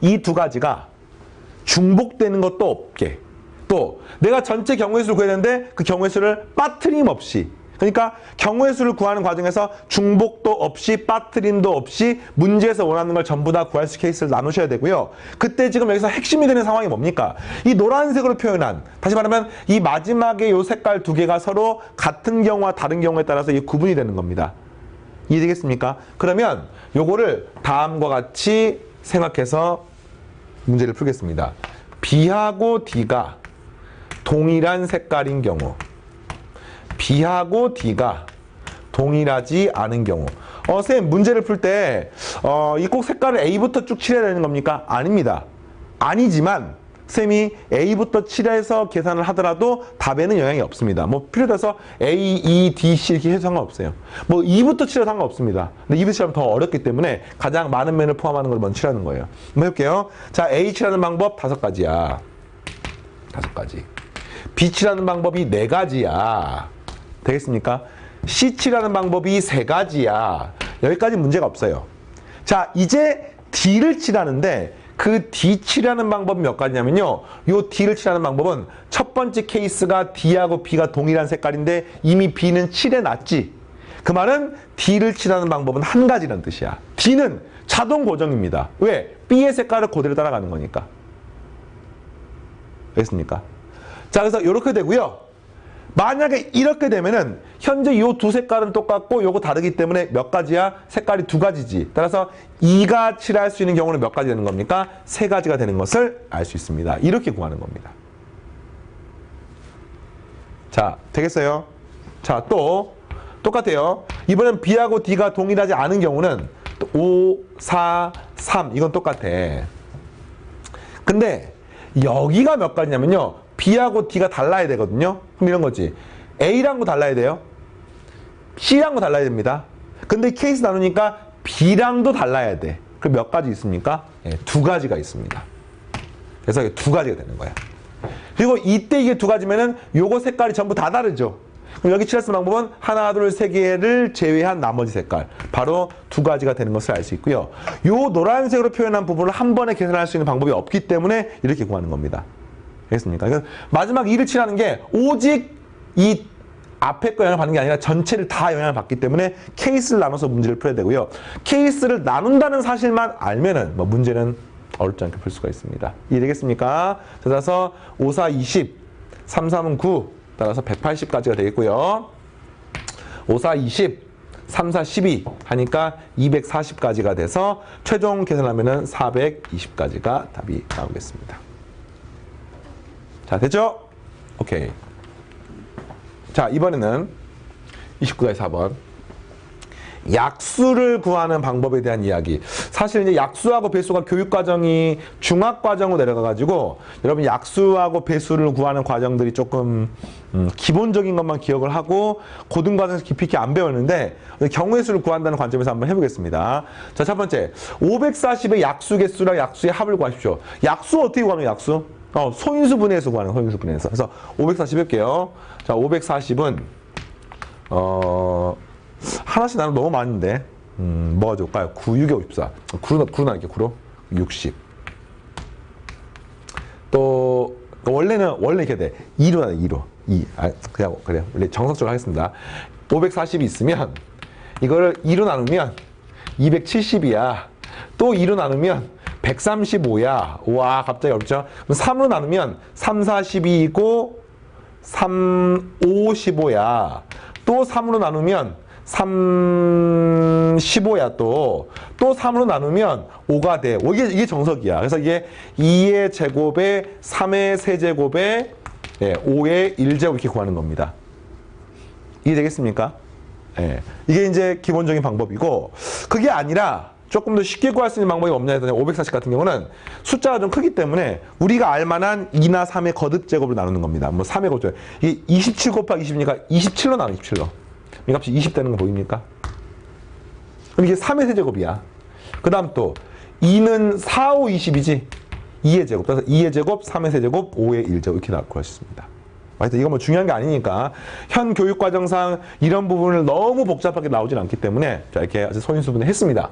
이 두 가지가 중복되는 것도 없게 또 내가 전체 경우의 수를 구해야 되는데 그 경우의 수를 빠트림 없이 그러니까 경우의 수를 구하는 과정에서 중복도 없이 빠트림도 없이 문제에서 원하는 걸 전부 다 구할 수 있는 케이스를 나누셔야 되고요. 그때 지금 여기서 핵심이 되는 상황이 뭡니까? 이 노란색으로 표현한 다시 말하면 이 마지막에 요 색깔 두 개가 서로 같은 경우와 다른 경우에 따라서 이 구분이 되는 겁니다. 이해되겠습니까? 그러면 요거를 다음과 같이 생각해서 문제를 풀겠습니다. B하고 D가 동일한 색깔인 경우 B하고 D가 동일하지 않은 경우 쌤 문제를 풀 때 이 꼭 색깔을 A부터 쭉 칠해야 되는 겁니까? 아닙니다. 아니지만 쌤이 A부터 칠해서 계산을 하더라도 답에는 영향이 없습니다. 뭐 필요해서 A, E, D, C 이렇게 해도 상관없어요. 뭐 E부터 칠해도 상관없습니다. 근데 E부터 칠하면 더 어렵기 때문에 가장 많은 면을 포함하는 걸 먼저 칠하는 거예요. 한번 해볼게요. 자, A 칠하는 방법 5가지야. 5가지. B 칠하는 방법이 4가지야. 되겠습니까? C 칠하는 방법이 3가지야. 여기까지 문제가 없어요. 자, 이제 D를 칠하는데 그 D 칠하는 방법이 몇 가지냐면요. 요 D를 칠하는 방법은 첫 번째 케이스가 D하고 B가 동일한 색깔인데 이미 B는 칠해놨지. 그 말은 D를 칠하는 방법은 한 가지라는 뜻이야. D는 자동 고정입니다. 왜? B의 색깔을 그대로 따라가는 거니까. 알겠습니까? 자, 그래서 이렇게 되고요. 만약에 이렇게 되면은 현재 이 두 색깔은 똑같고 요거 다르기 때문에 몇 가지야? 색깔이 2가지지. 따라서 2가 칠할 수 있는 경우는 몇 가지 되는 겁니까? 3가지가 되는 것을 알 수 있습니다. 이렇게 구하는 겁니다. 자, 되겠어요? 자, 또 똑같아요. 이번엔 B하고 D가 동일하지 않은 경우는 5, 4, 3 이건 똑같아. 근데 여기가 몇 가지냐면요. B하고 D가 달라야 되거든요. 그럼 이런 거지. A랑도 달라야 돼요. C랑도 달라야 됩니다. 근데 케이스 나누니까 B랑도 달라야 돼. 그럼 몇 가지 있습니까? 네, 2가지가 있습니다. 그래서 2가지가 되는 거야. 그리고 이때 이게 2가지면은 요거 색깔이 전부 다 다르죠. 그럼 여기 칠할 수 있는 방법은 하나, 둘, 세 개를 제외한 나머지 색깔. 바로 2가지가 되는 것을 알 수 있고요. 요 노란색으로 표현한 부분을 한 번에 계산할 수 있는 방법이 없기 때문에 이렇게 구하는 겁니다. 알겠습니까? 그래서 마지막 2를 칠하는 게 오직 이 앞에 거 영향을 받는 게 아니라 전체를 다 영향을 받기 때문에 케이스를 나눠서 문제를 풀어야 되고요. 케이스를 나눈다는 사실만 알면은 뭐 문제는 어렵지 않게 풀 수가 있습니다. 이해되겠습니까? 따라서 5, 4, 20, 3, 3은 9, 따라서 180까지가 되겠고요. 5, 4, 20, 3, 4, 12 하니까 240까지가 돼서 최종 계산하면은 420까지가 답이 나오겠습니다. 자, 됐죠? 오케이. 자, 이번에는 29가의 4번. 약수를 구하는 방법에 대한 이야기. 사실 이제 약수하고 배수가 교육과정이 중학과정으로 내려가가지고 여러분 약수하고 배수를 구하는 과정들이 조금 기본적인 것만 기억을 하고 고등과정에서 깊이 있게 안 배웠는데 경우의 수를 구한다는 관점에서 한번 해보겠습니다. 자, 첫 번째 540의 약수 개수랑 약수의 합을 구하십시오. 약수 어떻게 구하는 약수? 소인수 분해에서 구하는 소인수 분해에서. 그래서 540 할게요. 자, 540은 하나씩 나누면 너무 많은데 뭐가 좋을까요? 9, 6에 54. 9로 나눌게요. 9로 60. 또 원래 이렇게 돼. 2로 나눠 2로. 2. 그냥 그래요. 원래 정석적으로 하겠습니다. 540이 있으면 이거를 2로 나누면 270이야. 또 2로 나누면 135야. 와, 갑자기 어렵죠? 그럼 3으로 나누면 3, 42이고 3, 5, 15야. 또 3으로 나누면 3, 15야 또 3으로 나누면 5가 돼. 이게 정석이야. 그래서 이게 2의 제곱에 3의 세제곱에 5의 1제곱 이렇게 구하는 겁니다. 이해되겠습니까? 이게 이제 기본적인 방법이고, 그게 아니라 조금 더 쉽게 구할 수 있는 방법이 없냐 했더니 540 같은 경우는 숫자가 좀 크기 때문에 우리가 알만한 2나 3의 거듭 제곱을 나누는 겁니다. 뭐 3의 거듭 제곱. 이게 27 곱하기 20이니까 27로 나눠 27로. 이 값이 20 되는 거 보입니까? 그럼 이게 3의 세제곱이야. 그 다음 또 2는 4, 5, 20이지. 2의 제곱. 그래서 2의 제곱, 3의 세제곱, 5의 1제곱 이렇게 구할 수 있습니다. 하여튼 이건 뭐 중요한 게 아니니까 현 교육과정상 이런 부분을 너무 복잡하게 나오진 않기 때문에 자, 이렇게 소인수분해 했습니다.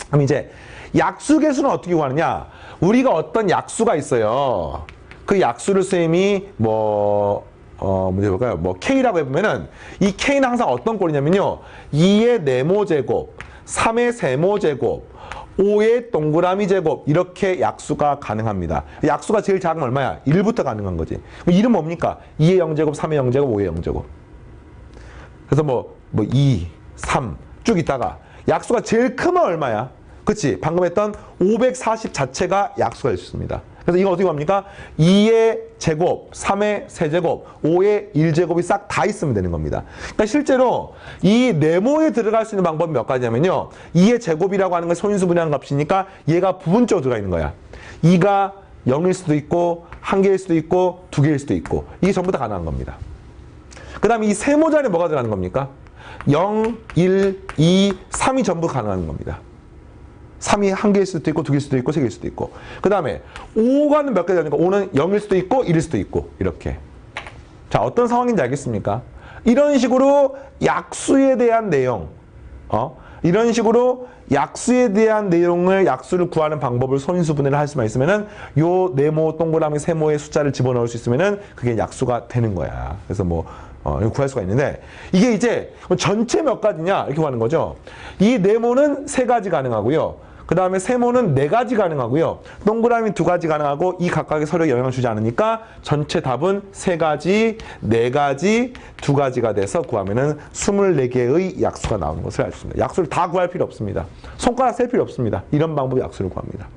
그럼 이제 약수계수는 어떻게 구하느냐? 우리가 어떤 약수가 있어요. 그 약수를 쌤이 문제 볼까요? K라고 해보면은 이 K는 항상 어떤 꼴이냐면요. 2의 네모제곱, 3의 세모제곱, 5의 동그라미 제곱 이렇게 약수가 가능합니다. 약수가 제일 작은 건 얼마야? 1부터 가능한 거지. 1은 뭡니까? 2의 0제곱, 3의 0제곱, 5의 0제곱. 그래서 2, 3 쭉 있다가 약수가 제일 크면 얼마야? 그치? 방금 했던 540 자체가 약수가 될 수 있습니다. 그래서 이거 어떻게 합니까? 2의 제곱, 3의 세제곱, 5의 1제곱이 싹 다 있으면 되는 겁니다. 그러니까 실제로 이 네모에 들어갈 수 있는 방법이 몇 가지냐면요. 2의 제곱이라고 하는 건 소인수 분해하는 값이니까 얘가 부분적으로 들어가 있는 거야. 2가 0일 수도 있고 1개일 수도 있고 2개일 수도 있고 이게 전부 다 가능한 겁니다. 그 다음에 이 세모 자리에 뭐가 들어가는 겁니까? 0, 1, 2, 3이 전부 가능한 겁니다. 3이 1개일 수도 있고 2개일 수도 있고 3개일 수도 있고 그 다음에 5가는 몇 개 되니까 5는 0일 수도 있고 1일 수도 있고 이렇게. 자, 어떤 상황인지 알겠습니까? 이런 식으로 약수에 대한 내용 이런 식으로 약수에 대한 내용을 약수를 구하는 방법을 소인수 분해를 할 수만 있으면은 요 네모 동그라미 세모의 숫자를 집어넣을 수 있으면은 그게 약수가 되는 거야. 그래서 구할 수가 있는데 이게 이제 전체 몇 가지냐 이렇게 하는 거죠. 이 네모는 3가지 가능하고요. 그 다음에 세모는 4가지 가능하고요. 동그라미 2가지 가능하고 이 각각의 서로에 영향을 주지 않으니까 전체 답은 3가지, 4가지, 2가지가 돼서 구하면은 24개의 약수가 나오는 것을 알 수 있습니다. 약수를 다 구할 필요 없습니다. 손가락 셀 필요 없습니다. 이런 방법의 약수를 구합니다.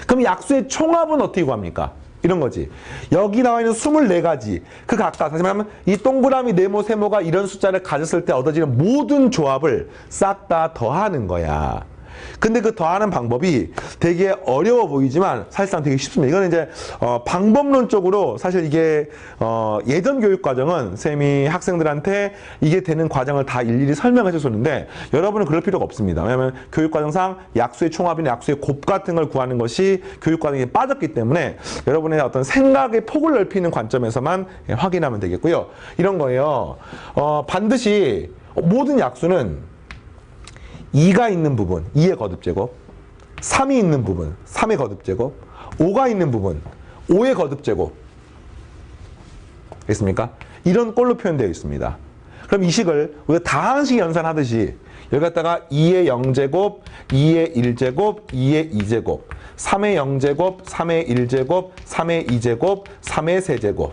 그럼 약수의 총합은 어떻게 구합니까? 이런 거지. 여기 나와 있는 24가지 그 각각 다시 말하면 이 동그라미 네모 세모가 이런 숫자를 가졌을 때 얻어지는 모든 조합을 싹 다 더하는 거야. 근데 그 더하는 방법이 되게 어려워 보이지만 사실상 되게 쉽습니다. 이거는 이제 방법론적으로 사실 이게 예전 교육 과정은 쌤이 학생들한테 이게 되는 과정을 다 일일이 설명해 줬었는데 여러분은 그럴 필요가 없습니다. 왜냐하면 교육 과정상 약수의 총합이나 약수의 곱 같은 걸 구하는 것이 교육 과정에 빠졌기 때문에 여러분의 어떤 생각의 폭을 넓히는 관점에서만 확인하면 되겠고요. 이런 거예요. 반드시 모든 약수는 2가 있는 부분, 2의 거듭제곱, 3이 있는 부분, 3의 거듭제곱, 5가 있는 부분, 5의 거듭제곱. 됐습니까? 이런 꼴로 표현되어 있습니다. 그럼 이 식을 우리가 다항식 연산하듯이 여기 갖다가 2의 0제곱, 2의 1제곱, 2의 2제곱, 3의 0제곱, 3의 1제곱, 3의 2제곱, 3의 세제곱,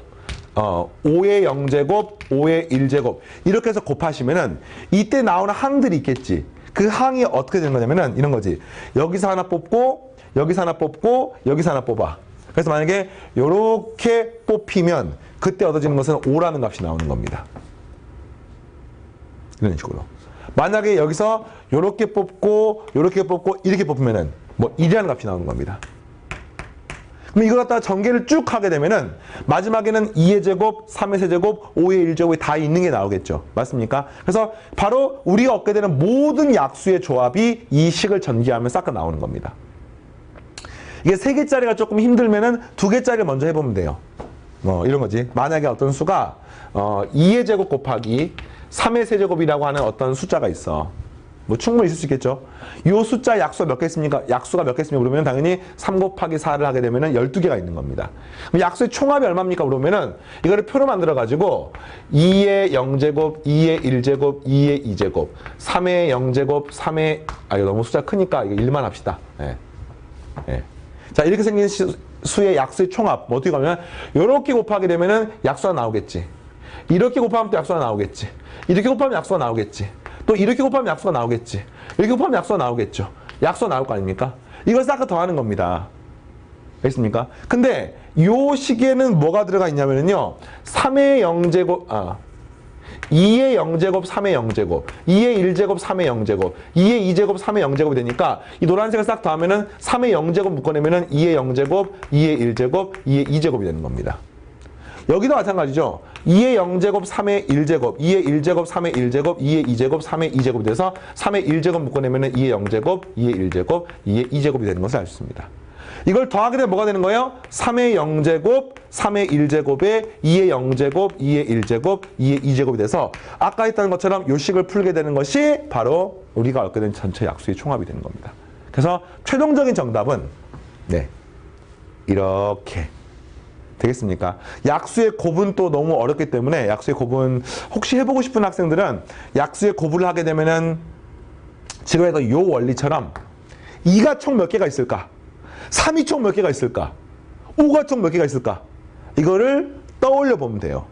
5의 0제곱, 5의 1제곱 이렇게 해서 곱하시면은 이때 나오는 항들이 있겠지. 그 항이 어떻게 되는 거냐면은 이런 거지. 여기서 하나 뽑고 여기서 하나 뽑고 여기서 하나 뽑아. 그래서 만약에 이렇게 뽑히면 그때 얻어지는 것은 5라는 값이 나오는 겁니다. 이런 식으로. 만약에 여기서 요렇게 뽑고 요렇게 뽑고 이렇게 뽑으면은 뭐 1이라는 값이 나오는 겁니다. 그럼 이걸 갖다가 전개를 쭉 하게 되면은 마지막에는 2의 제곱, 3의 세제곱, 5의 1제곱이 다 있는 게 나오겠죠. 맞습니까? 그래서 바로 우리가 얻게 되는 모든 약수의 조합이 이 식을 전개하면 싹 다 나오는 겁니다. 이게 3개짜리가 조금 힘들면은 2개짜리를 먼저 해보면 돼요. 이런 거지. 만약에 어떤 수가 2의 제곱 곱하기 3의 세제곱이라고 하는 어떤 숫자가 있어. 뭐 충분히 있을 수 있겠죠. 이 숫자 약수가 몇 개 있습니까? 약수가 몇 개 있습니까? 그러면 당연히 3 곱하기 4를 하게 되면은 12개가 있는 겁니다. 그럼 약수의 총합이 얼마입니까? 그러면은 이거를 표로 만들어 가지고 2의 0제곱, 2의 1제곱, 2의 2제곱, 3의 0제곱, 3의 이거 너무 숫자 크니까 이거 1만 합시다. 예. 예. 자, 이렇게 생긴 수의 약수의 총합 어떻게 가면 이렇게 곱하게 되면은 약수가 나오겠지. 이렇게 곱하면 또 약수가 나오겠지. 이렇게 곱하면 약수가 나오겠지. 또 이렇게 곱하면 약수가 나오겠지. 이렇게 곱하면 약수가 나오겠죠. 약수가 나올 거 아닙니까? 이걸 싹 더하는 겁니다. 알겠습니까? 근데 요 식에는 뭐가 들어가 있냐면요. 3의 0제곱, 2의 0제곱, 3의 0제곱, 2의 1제곱, 3의 0제곱, 2의 2제곱, 3의 0제곱이 되니까 이 노란색을 싹 더하면은 3의 0제곱 묶어내면은 2의 0제곱, 2의 1제곱, 2의 2제곱이 되는 겁니다. 여기도 마찬가지죠. 2의 0제곱, 3의 1제곱, 2의 1제곱, 3의 1제곱, 2의 2제곱, 3의 2제곱이 돼서 3의 1제곱 묶어내면 2의 0제곱, 2의 1제곱, 2의 2제곱이 되는 것을 알 수 있습니다. 이걸 더하게 되면 뭐가 되는 거예요? 3의 0제곱, 3의 1제곱에 2의 0제곱, 2의 1제곱, 2의 2제곱이 돼서 아까 했던 것처럼 요 식을 풀게 되는 것이 바로 우리가 얻게 된 전체 약수의 총합이 되는 겁니다. 그래서 최종적인 정답은 이렇게 되겠습니까? 약수의 곱은 또 너무 어렵기 때문에 약수의 곱은 혹시 해보고 싶은 학생들은 약수의 곱을 하게 되면은 지금 해서 요 원리처럼 2가 총 몇 개가 있을까? 3이 총 몇 개가 있을까? 5가 총 몇 개가 있을까? 이거를 떠올려 보면 돼요.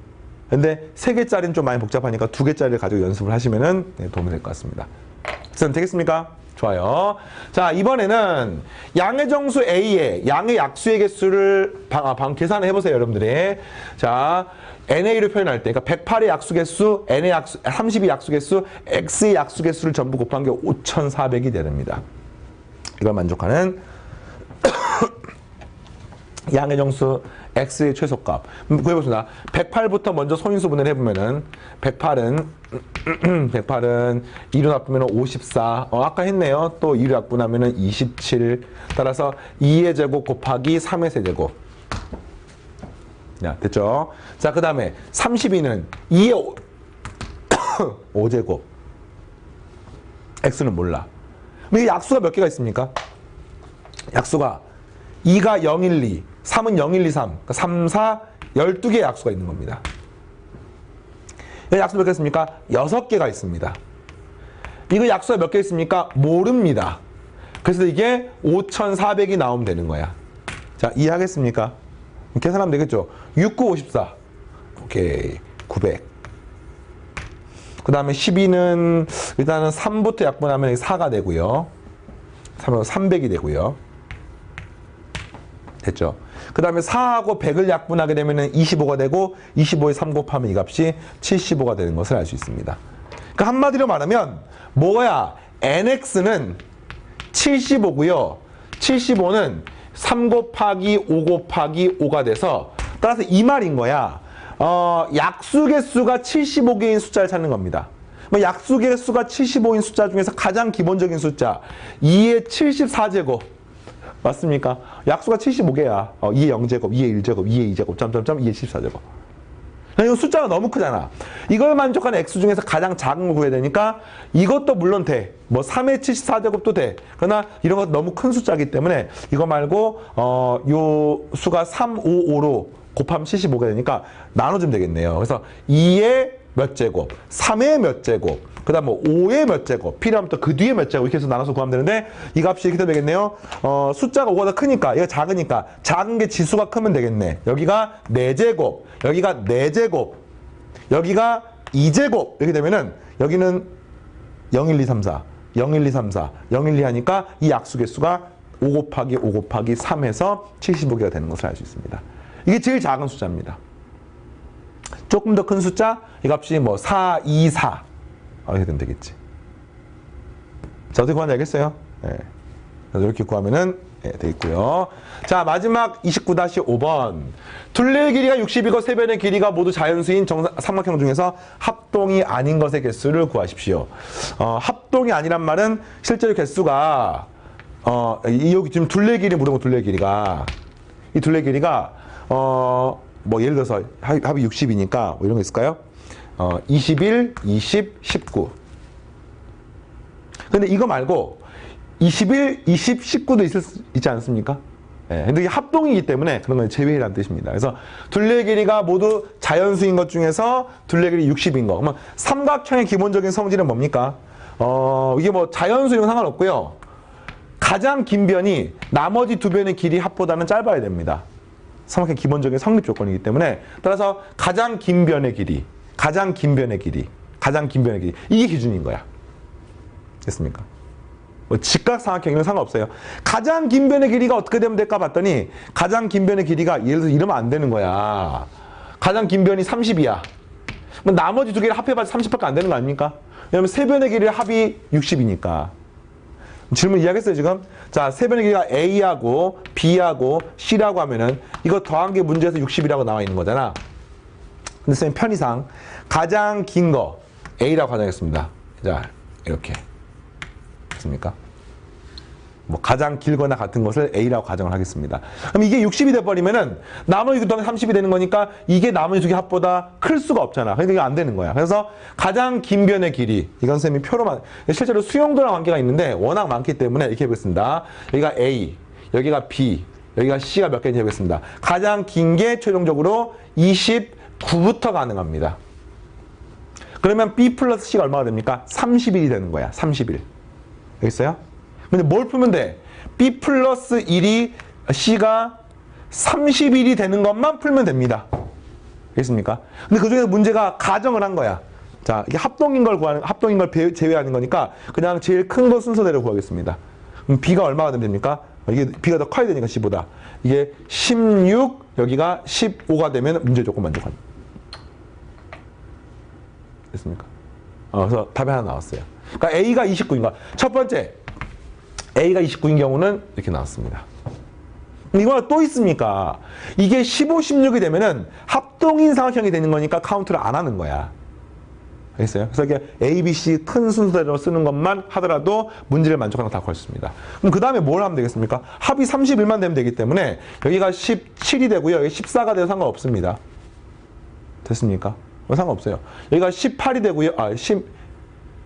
근데 3개짜리는 좀 많이 복잡하니까 2개짜리를 가지고 연습을 하시면은 도움이 될 것 같습니다. 그래서 되겠습니까? 좋아요. 자, 이번에는 양의 정수 A의 양의 약수의 개수를 계산을 해보세요, 여러분들이. 자, NA로 표현할 때, 그러니까 108의 약수 개수, N의 약수, 32 약수 개수, X의 약수 개수를 전부 곱한 게 5,400이 됩니다. 이걸 만족하는 양의 정수 X의 최소값. 구해보겠습니다. 108부터 먼저 소인수분해를 해보면은 108은 2로 나쁘면 54. 아까 했네요. 또 2로 나쁘면 27. 따라서 2의 제곱 곱하기 3의 세제곱. 야, 됐죠? 자, 그 다음에 32는 2의 5제곱. X는 몰라. 그럼 이게 약수가 몇 개가 있습니까? 약수가 2가 0, 1, 2, 3은 0, 1, 2, 3, 그러니까 3, 4, 12개의 약수가 있는 겁니다. 약수 몇 개 있습니까? 6개가 있습니다. 이거 약수가 몇 개 있습니까? 모릅니다. 그래서 이게 5,400이 나오면 되는 거야. 자, 이해하겠습니까? 계산하면 되겠죠? 6, 9, 54. 오케이. 900. 그 다음에 12는 일단은 3부터 약분하면 4가 되고요. 3은 300이 되고요. 됐죠? 그 다음에 4하고 100을 약분하게 되면 25가 되고 25에 3 곱하면 이 값이 75가 되는 것을 알 수 있습니다. 그러니까 한마디로 말하면 뭐야? NX는 75고요. 75는 3 곱하기 5 곱하기 5가 돼서 따라서 이 말인 거야. 약수 개수가 75개인 숫자를 찾는 겁니다. 약수 개수가 75인 숫자 중에서 가장 기본적인 숫자 2의 74제곱 맞습니까? 약수가 75개야. 2의 0제곱, 2의 1제곱, 2의 2제곱, 점점점 2의 74제곱. 이거 숫자가 너무 크잖아. 이걸 만족하는 X 중에서 가장 작은 걸 구해야 되니까 이것도 물론 돼. 뭐 3의 74제곱도 돼. 그러나 이런 건 너무 큰 숫자이기 때문에 이거 말고 요 수가 3, 5, 5로 곱하면 75가 되니까 나눠주면 되겠네요. 그래서 2의 몇 제곱, 3의 몇 제곱, 그 다음 뭐 5의 몇 제곱, 필요하면 또 그 뒤에 몇 제곱 이렇게 해서 나눠서 구하면 되는데 이 값이 이렇게 되겠네요. 숫자가 5보다 크니까 얘가 작으니까 작은 게 지수가 크면 되겠네. 여기가 4제곱, 여기가 4제곱, 여기가 2제곱 이렇게 되면은 여기는 0, 1, 2, 3, 4, 0, 1, 2, 3, 4, 0, 1, 2 하니까 이 약수 개수가 5 곱하기 5 곱하기 3해서 75개가 되는 것을 알 수 있습니다. 이게 제일 작은 숫자입니다. 조금 더 큰 숫자, 이 값이 뭐 4, 2, 4 이렇게 되면 되겠지. 자, 어떻게 구하는지 알겠어요? 예. 그래서 이렇게 구하면은 돼 있고요. 자, 마지막 29-5번. 둘레의 길이가 60이고 세 변의 길이가 모두 자연수인 삼각형 중에서 합동이 아닌 것의 개수를 구하십시오. 합동이 아니란 말은 실제로 개수가 여기 지금 둘레 길이 물은 거 둘레 길이가 이 둘레 길이가 뭐 예를 들어서 합이 60이니까 뭐 이런 거 있을까요? 21, 20, 19. 근데 이거 말고 21, 20, 19도 있지 않습니까? 예, 근데 이게 합동이기 때문에 그런 건 제외라는 뜻입니다. 그래서 둘레 길이가 모두 자연수인 것 중에서 둘레 길이 60인 거. 그러면 삼각형의 기본적인 성질은 뭡니까? 이게 뭐 자연수인 건 상관없고요. 가장 긴 변이 나머지 두 변의 길이 합보다는 짧아야 됩니다. 삼각형 기본적인 성립 조건이기 때문에 따라서 가장 긴 변의 길이 이게 기준인 거야. 됐습니까? 뭐 직각삼각형이랑 상관없어요. 가장 긴 변의 길이가 어떻게 되면 될까 봤더니 가장 긴 변의 길이가 예를 들어서 이러면 안 되는 거야. 가장 긴 변이 30이야. 그럼 나머지 두 개를 합해봐도 30밖에 안 되는 거 아닙니까? 왜냐면 세 변의 길이의 합이 60이니까. 질문 이해하겠어요 지금? 자, 세 변의 길이가 A하고 B하고 C라고 하면은 이거 더한 게 문제에서 60이라고 나와 있는 거잖아. 근데 선생님 편의상 가장 긴 거 A라고 가정했습니다. 자, 이렇게. 됐습니까? 뭐 가장 길거나 같은 것을 A라고 가정을 하겠습니다. 그럼 이게 60이 돼버리면은 나머지 그 다음에 30이 되는 거니까 이게 나머지 두 개 합보다 클 수가 없잖아. 그러니까 이게 안 되는 거야. 그래서 가장 긴 변의 길이 이건 선생님이 표로만 실제로 수용도랑 관계가 있는데 워낙 많기 때문에 이렇게 해보겠습니다. 여기가 A, 여기가 B, 여기가 C가 몇 개인지 해보겠습니다. 가장 긴 게 최종적으로 29부터 가능합니다. 그러면 B 플러스 C가 얼마가 됩니까? 30일이 되는 거야. 30일. 알겠어요? 근데 뭘 풀면 돼? B 플러스 1이 C가 30일이 되는 것만 풀면 됩니다. 알겠습니까? 근데 그 중에서 문제가 가정을 한 거야. 자, 이게 합동인 걸 제외하는 거니까 그냥 제일 큰 거 순서대로 구하겠습니다. 그럼 B가 얼마가 되면 됩니까? 이게 B가 더 커야 되니까 C보다. 이게 16, 여기가 15가 되면 문제 조건 만족합니다. 됐습니까? 그래서 답이 하나 나왔어요. 그러니까 A가 29인 거야. 첫 번째, A가 29인 경우는 이렇게 나왔습니다. 이거 또 있습니까? 이게 15, 16이 되면은 합동인 삼각형이 되는 거니까 카운트를 안 하는 거야. 알겠어요? 그래서 이게 A, B, C 큰 순서대로 쓰는 것만 하더라도 문제를 만족하는 거 다 구할 수 있습니다. 그럼 그 다음에 뭘 하면 되겠습니까? 합이 31만 되면 되기 때문에 여기가 17이 되고요. 여기 14가 돼도 상관없습니다. 됐습니까? 상관없어요. 여기가 18이 되고요.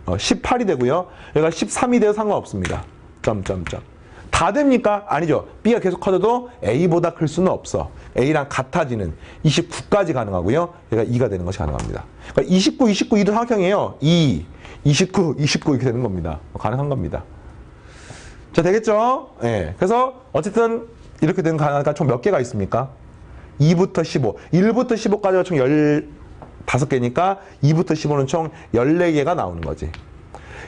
18이 되고요. 여기가 13이 돼도 상관없습니다. 다 됩니까? 아니죠. B가 계속 커져도 A보다 클 수는 없어. A랑 같아지는 29까지 가능하고요. 여기가 2가 되는 것이 가능합니다. 그러니까 29, 2도 삼각형이에요. 2, 29 이렇게 되는 겁니다. 가능한 겁니다. 자, 되겠죠? 예. 그래서 어쨌든 이렇게 되는 가능하니까 총 몇 개가 있습니까? 2부터 15. 1부터 15까지가 총 15개니까 2부터 15는 총 14개가 나오는 거지.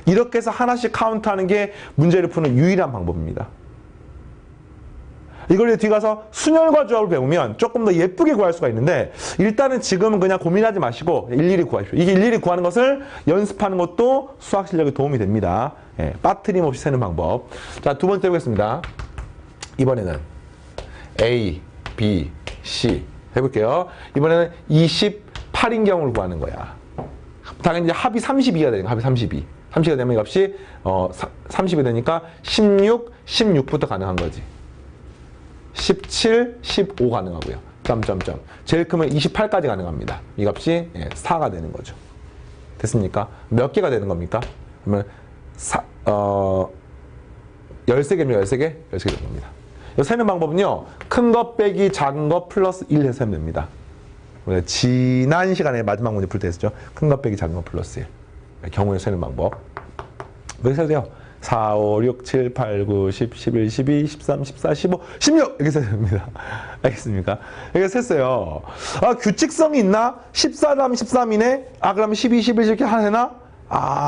이렇게 해서 하나씩 카운트하는 게 문제를 푸는 유일한 방법입니다. 이걸 뒤에 가서 순열과 조합을 배우면 조금 더 예쁘게 구할 수가 있는데 일단은 지금은 그냥 고민하지 마시고 일일이 구하십시오. 이게 일일이 구하는 것을 연습하는 것도 수학 실력에 도움이 됩니다. 예, 빠트림 없이 세는 방법. 자, 두 번째 해보겠습니다. 이번에는 A, B, C 해볼게요. 이번에는 28인 경우를 구하는 거야. 당연히 이제 합이 32가 되니까 합이 32. 30이 되면 이 값이 30이 되니까 16, 16부터 가능한 거지. 17, 15 가능하고요. 제일 크면 28까지 가능합니다. 이 값이 4가 되는 거죠. 됐습니까? 몇 개가 되는 겁니까? 그러면 13개입니다. 13개? 13개 되는 겁니다. 이 세는 방법은요. 큰 거 빼기 작은 거 플러스 1 해서 세면 됩니다. 우리가 지난 시간에 마지막 문제 풀 때 했었죠. 큰 거 빼기 작은 거 플러스 1. 경우에 세는 방법. 몇 개 세도 돼요? 4, 5, 6, 7, 8, 9, 10, 11, 12, 13, 14, 15, 16! 이렇게 세야 됩니다. 알겠습니까? 이렇게 셌어요. 규칙성이 있나? 14 다음 13이네? 그럼 12, 11 이렇게 하나 되나?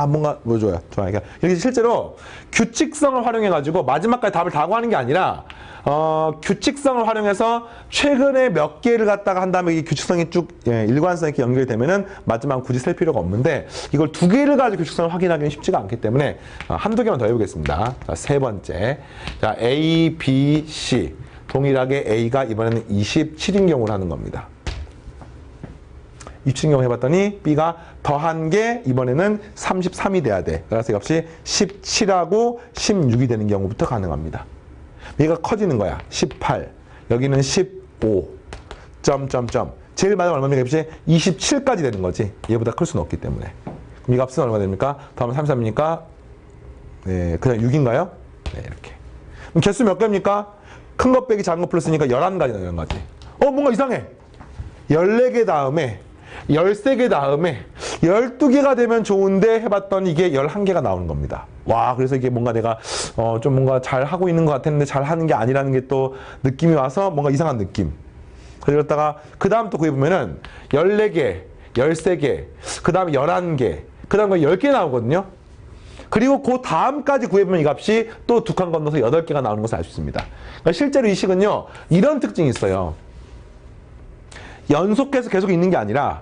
뭔가 뭐 좋아요. 그러니까 이렇게 실제로 규칙성을 활용해가지고 마지막까지 답을 다 구하는 게 아니라 규칙성을 활용해서 최근에 몇 개를 갖다가 한 다음에 이 규칙성이 쭉 일관성 있게 연결이 되면은 마지막 굳이 셀 필요가 없는데 이걸 두 개를 가지고 규칙성을 확인하기는 쉽지가 않기 때문에 한두 개만 더 해보겠습니다. 자, 세 번째. 자, A, B, C. 동일하게 A가 이번에는 27인 경우를 하는 겁니다. 27인 경우 해봤더니 B가 더한 게 이번에는 33이 돼야 돼. 그래서 역시 17하고 16이 되는 경우부터 가능합니다. 얘가 커지는 거야. 18. 여기는 15. 점점점. 제일 마지막 얼마입니까? 27까지 되는 거지. 얘보다 클 수는 없기 때문에. 그럼 이 값은 얼마 됩니까? 더하면 33이니까 네, 그냥 6인가요? 네, 이렇게. 그럼 개수 몇 개입니까? 큰 것 빼기 작은 거 플러스니까 11가지 나오는 거지. 뭔가 이상해. 14개 다음에 13개 다음에 12개가 되면 좋은데 해봤더니 이게 11개가 나오는 겁니다. 와, 그래서 이게 뭔가 내가 좀 뭔가 잘 하고 있는 것 같았는데 잘 하는 게 아니라는 게 또 느낌이 와서 뭔가 이상한 느낌. 그러다가 그 다음 또 구해보면은 14개, 13개, 그 다음에 11개, 그 다음에 10개 나오거든요. 그리고 그 다음까지 구해보면 이 값이 또 두 칸 건너서 8개가 나오는 것을 알 수 있습니다. 그러니까 실제로 이 식은요, 이런 특징이 있어요. 연속해서 계속 있는 게 아니라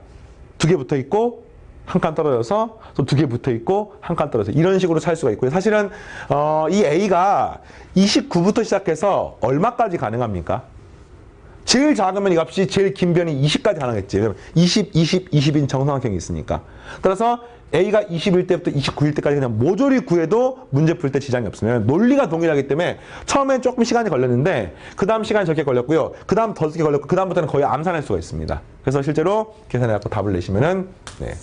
두 개 붙어 있고 한 칸 떨어져서 또 두 개 붙어 있고 한 칸 떨어져서 이런 식으로 살 수가 있고요. 사실은 이 A가 29부터 시작해서 얼마까지 가능합니까? 제일 작으면 이 값이 제일 긴 변이 20까지 가능했지. 20, 20, 20인 정삼각형이 있으니까. 따라서 A가 21 때부터 29일 때까지 그냥 모조리 구해도 문제 풀 때 지장이 없으면 논리가 동일하기 때문에 처음엔 조금 시간이 걸렸는데 그 다음 시간이 적게 걸렸고요. 그 다음 더 적게 걸렸고 그 다음부터는 거의 암산할 수가 있습니다. 그래서 실제로 계산해갖고 답을 내시면은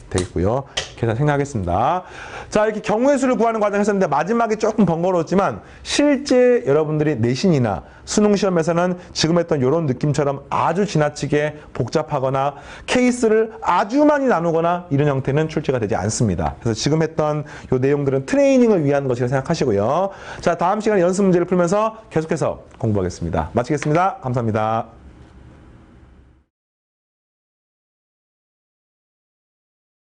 되겠고요. 계산 생략하겠습니다. 자, 이렇게 경우의 수를 구하는 과정을 했었는데 마지막에 조금 번거로웠지만 실제 여러분들이 내신이나 수능 시험에서는 지금 했던 이런 느낌처럼 아주 지나치게 복잡하거나 케이스를 아주 많이 나누거나 이런 형태는 출제가 되지 않습니다. 그래서 지금 했던 이 내용들은 트레이닝을 위한 것이라 생각하시고요. 자, 다음 시간에 연습 문제를 풀면서 계속해서 공부하겠습니다. 마치겠습니다. 감사합니다.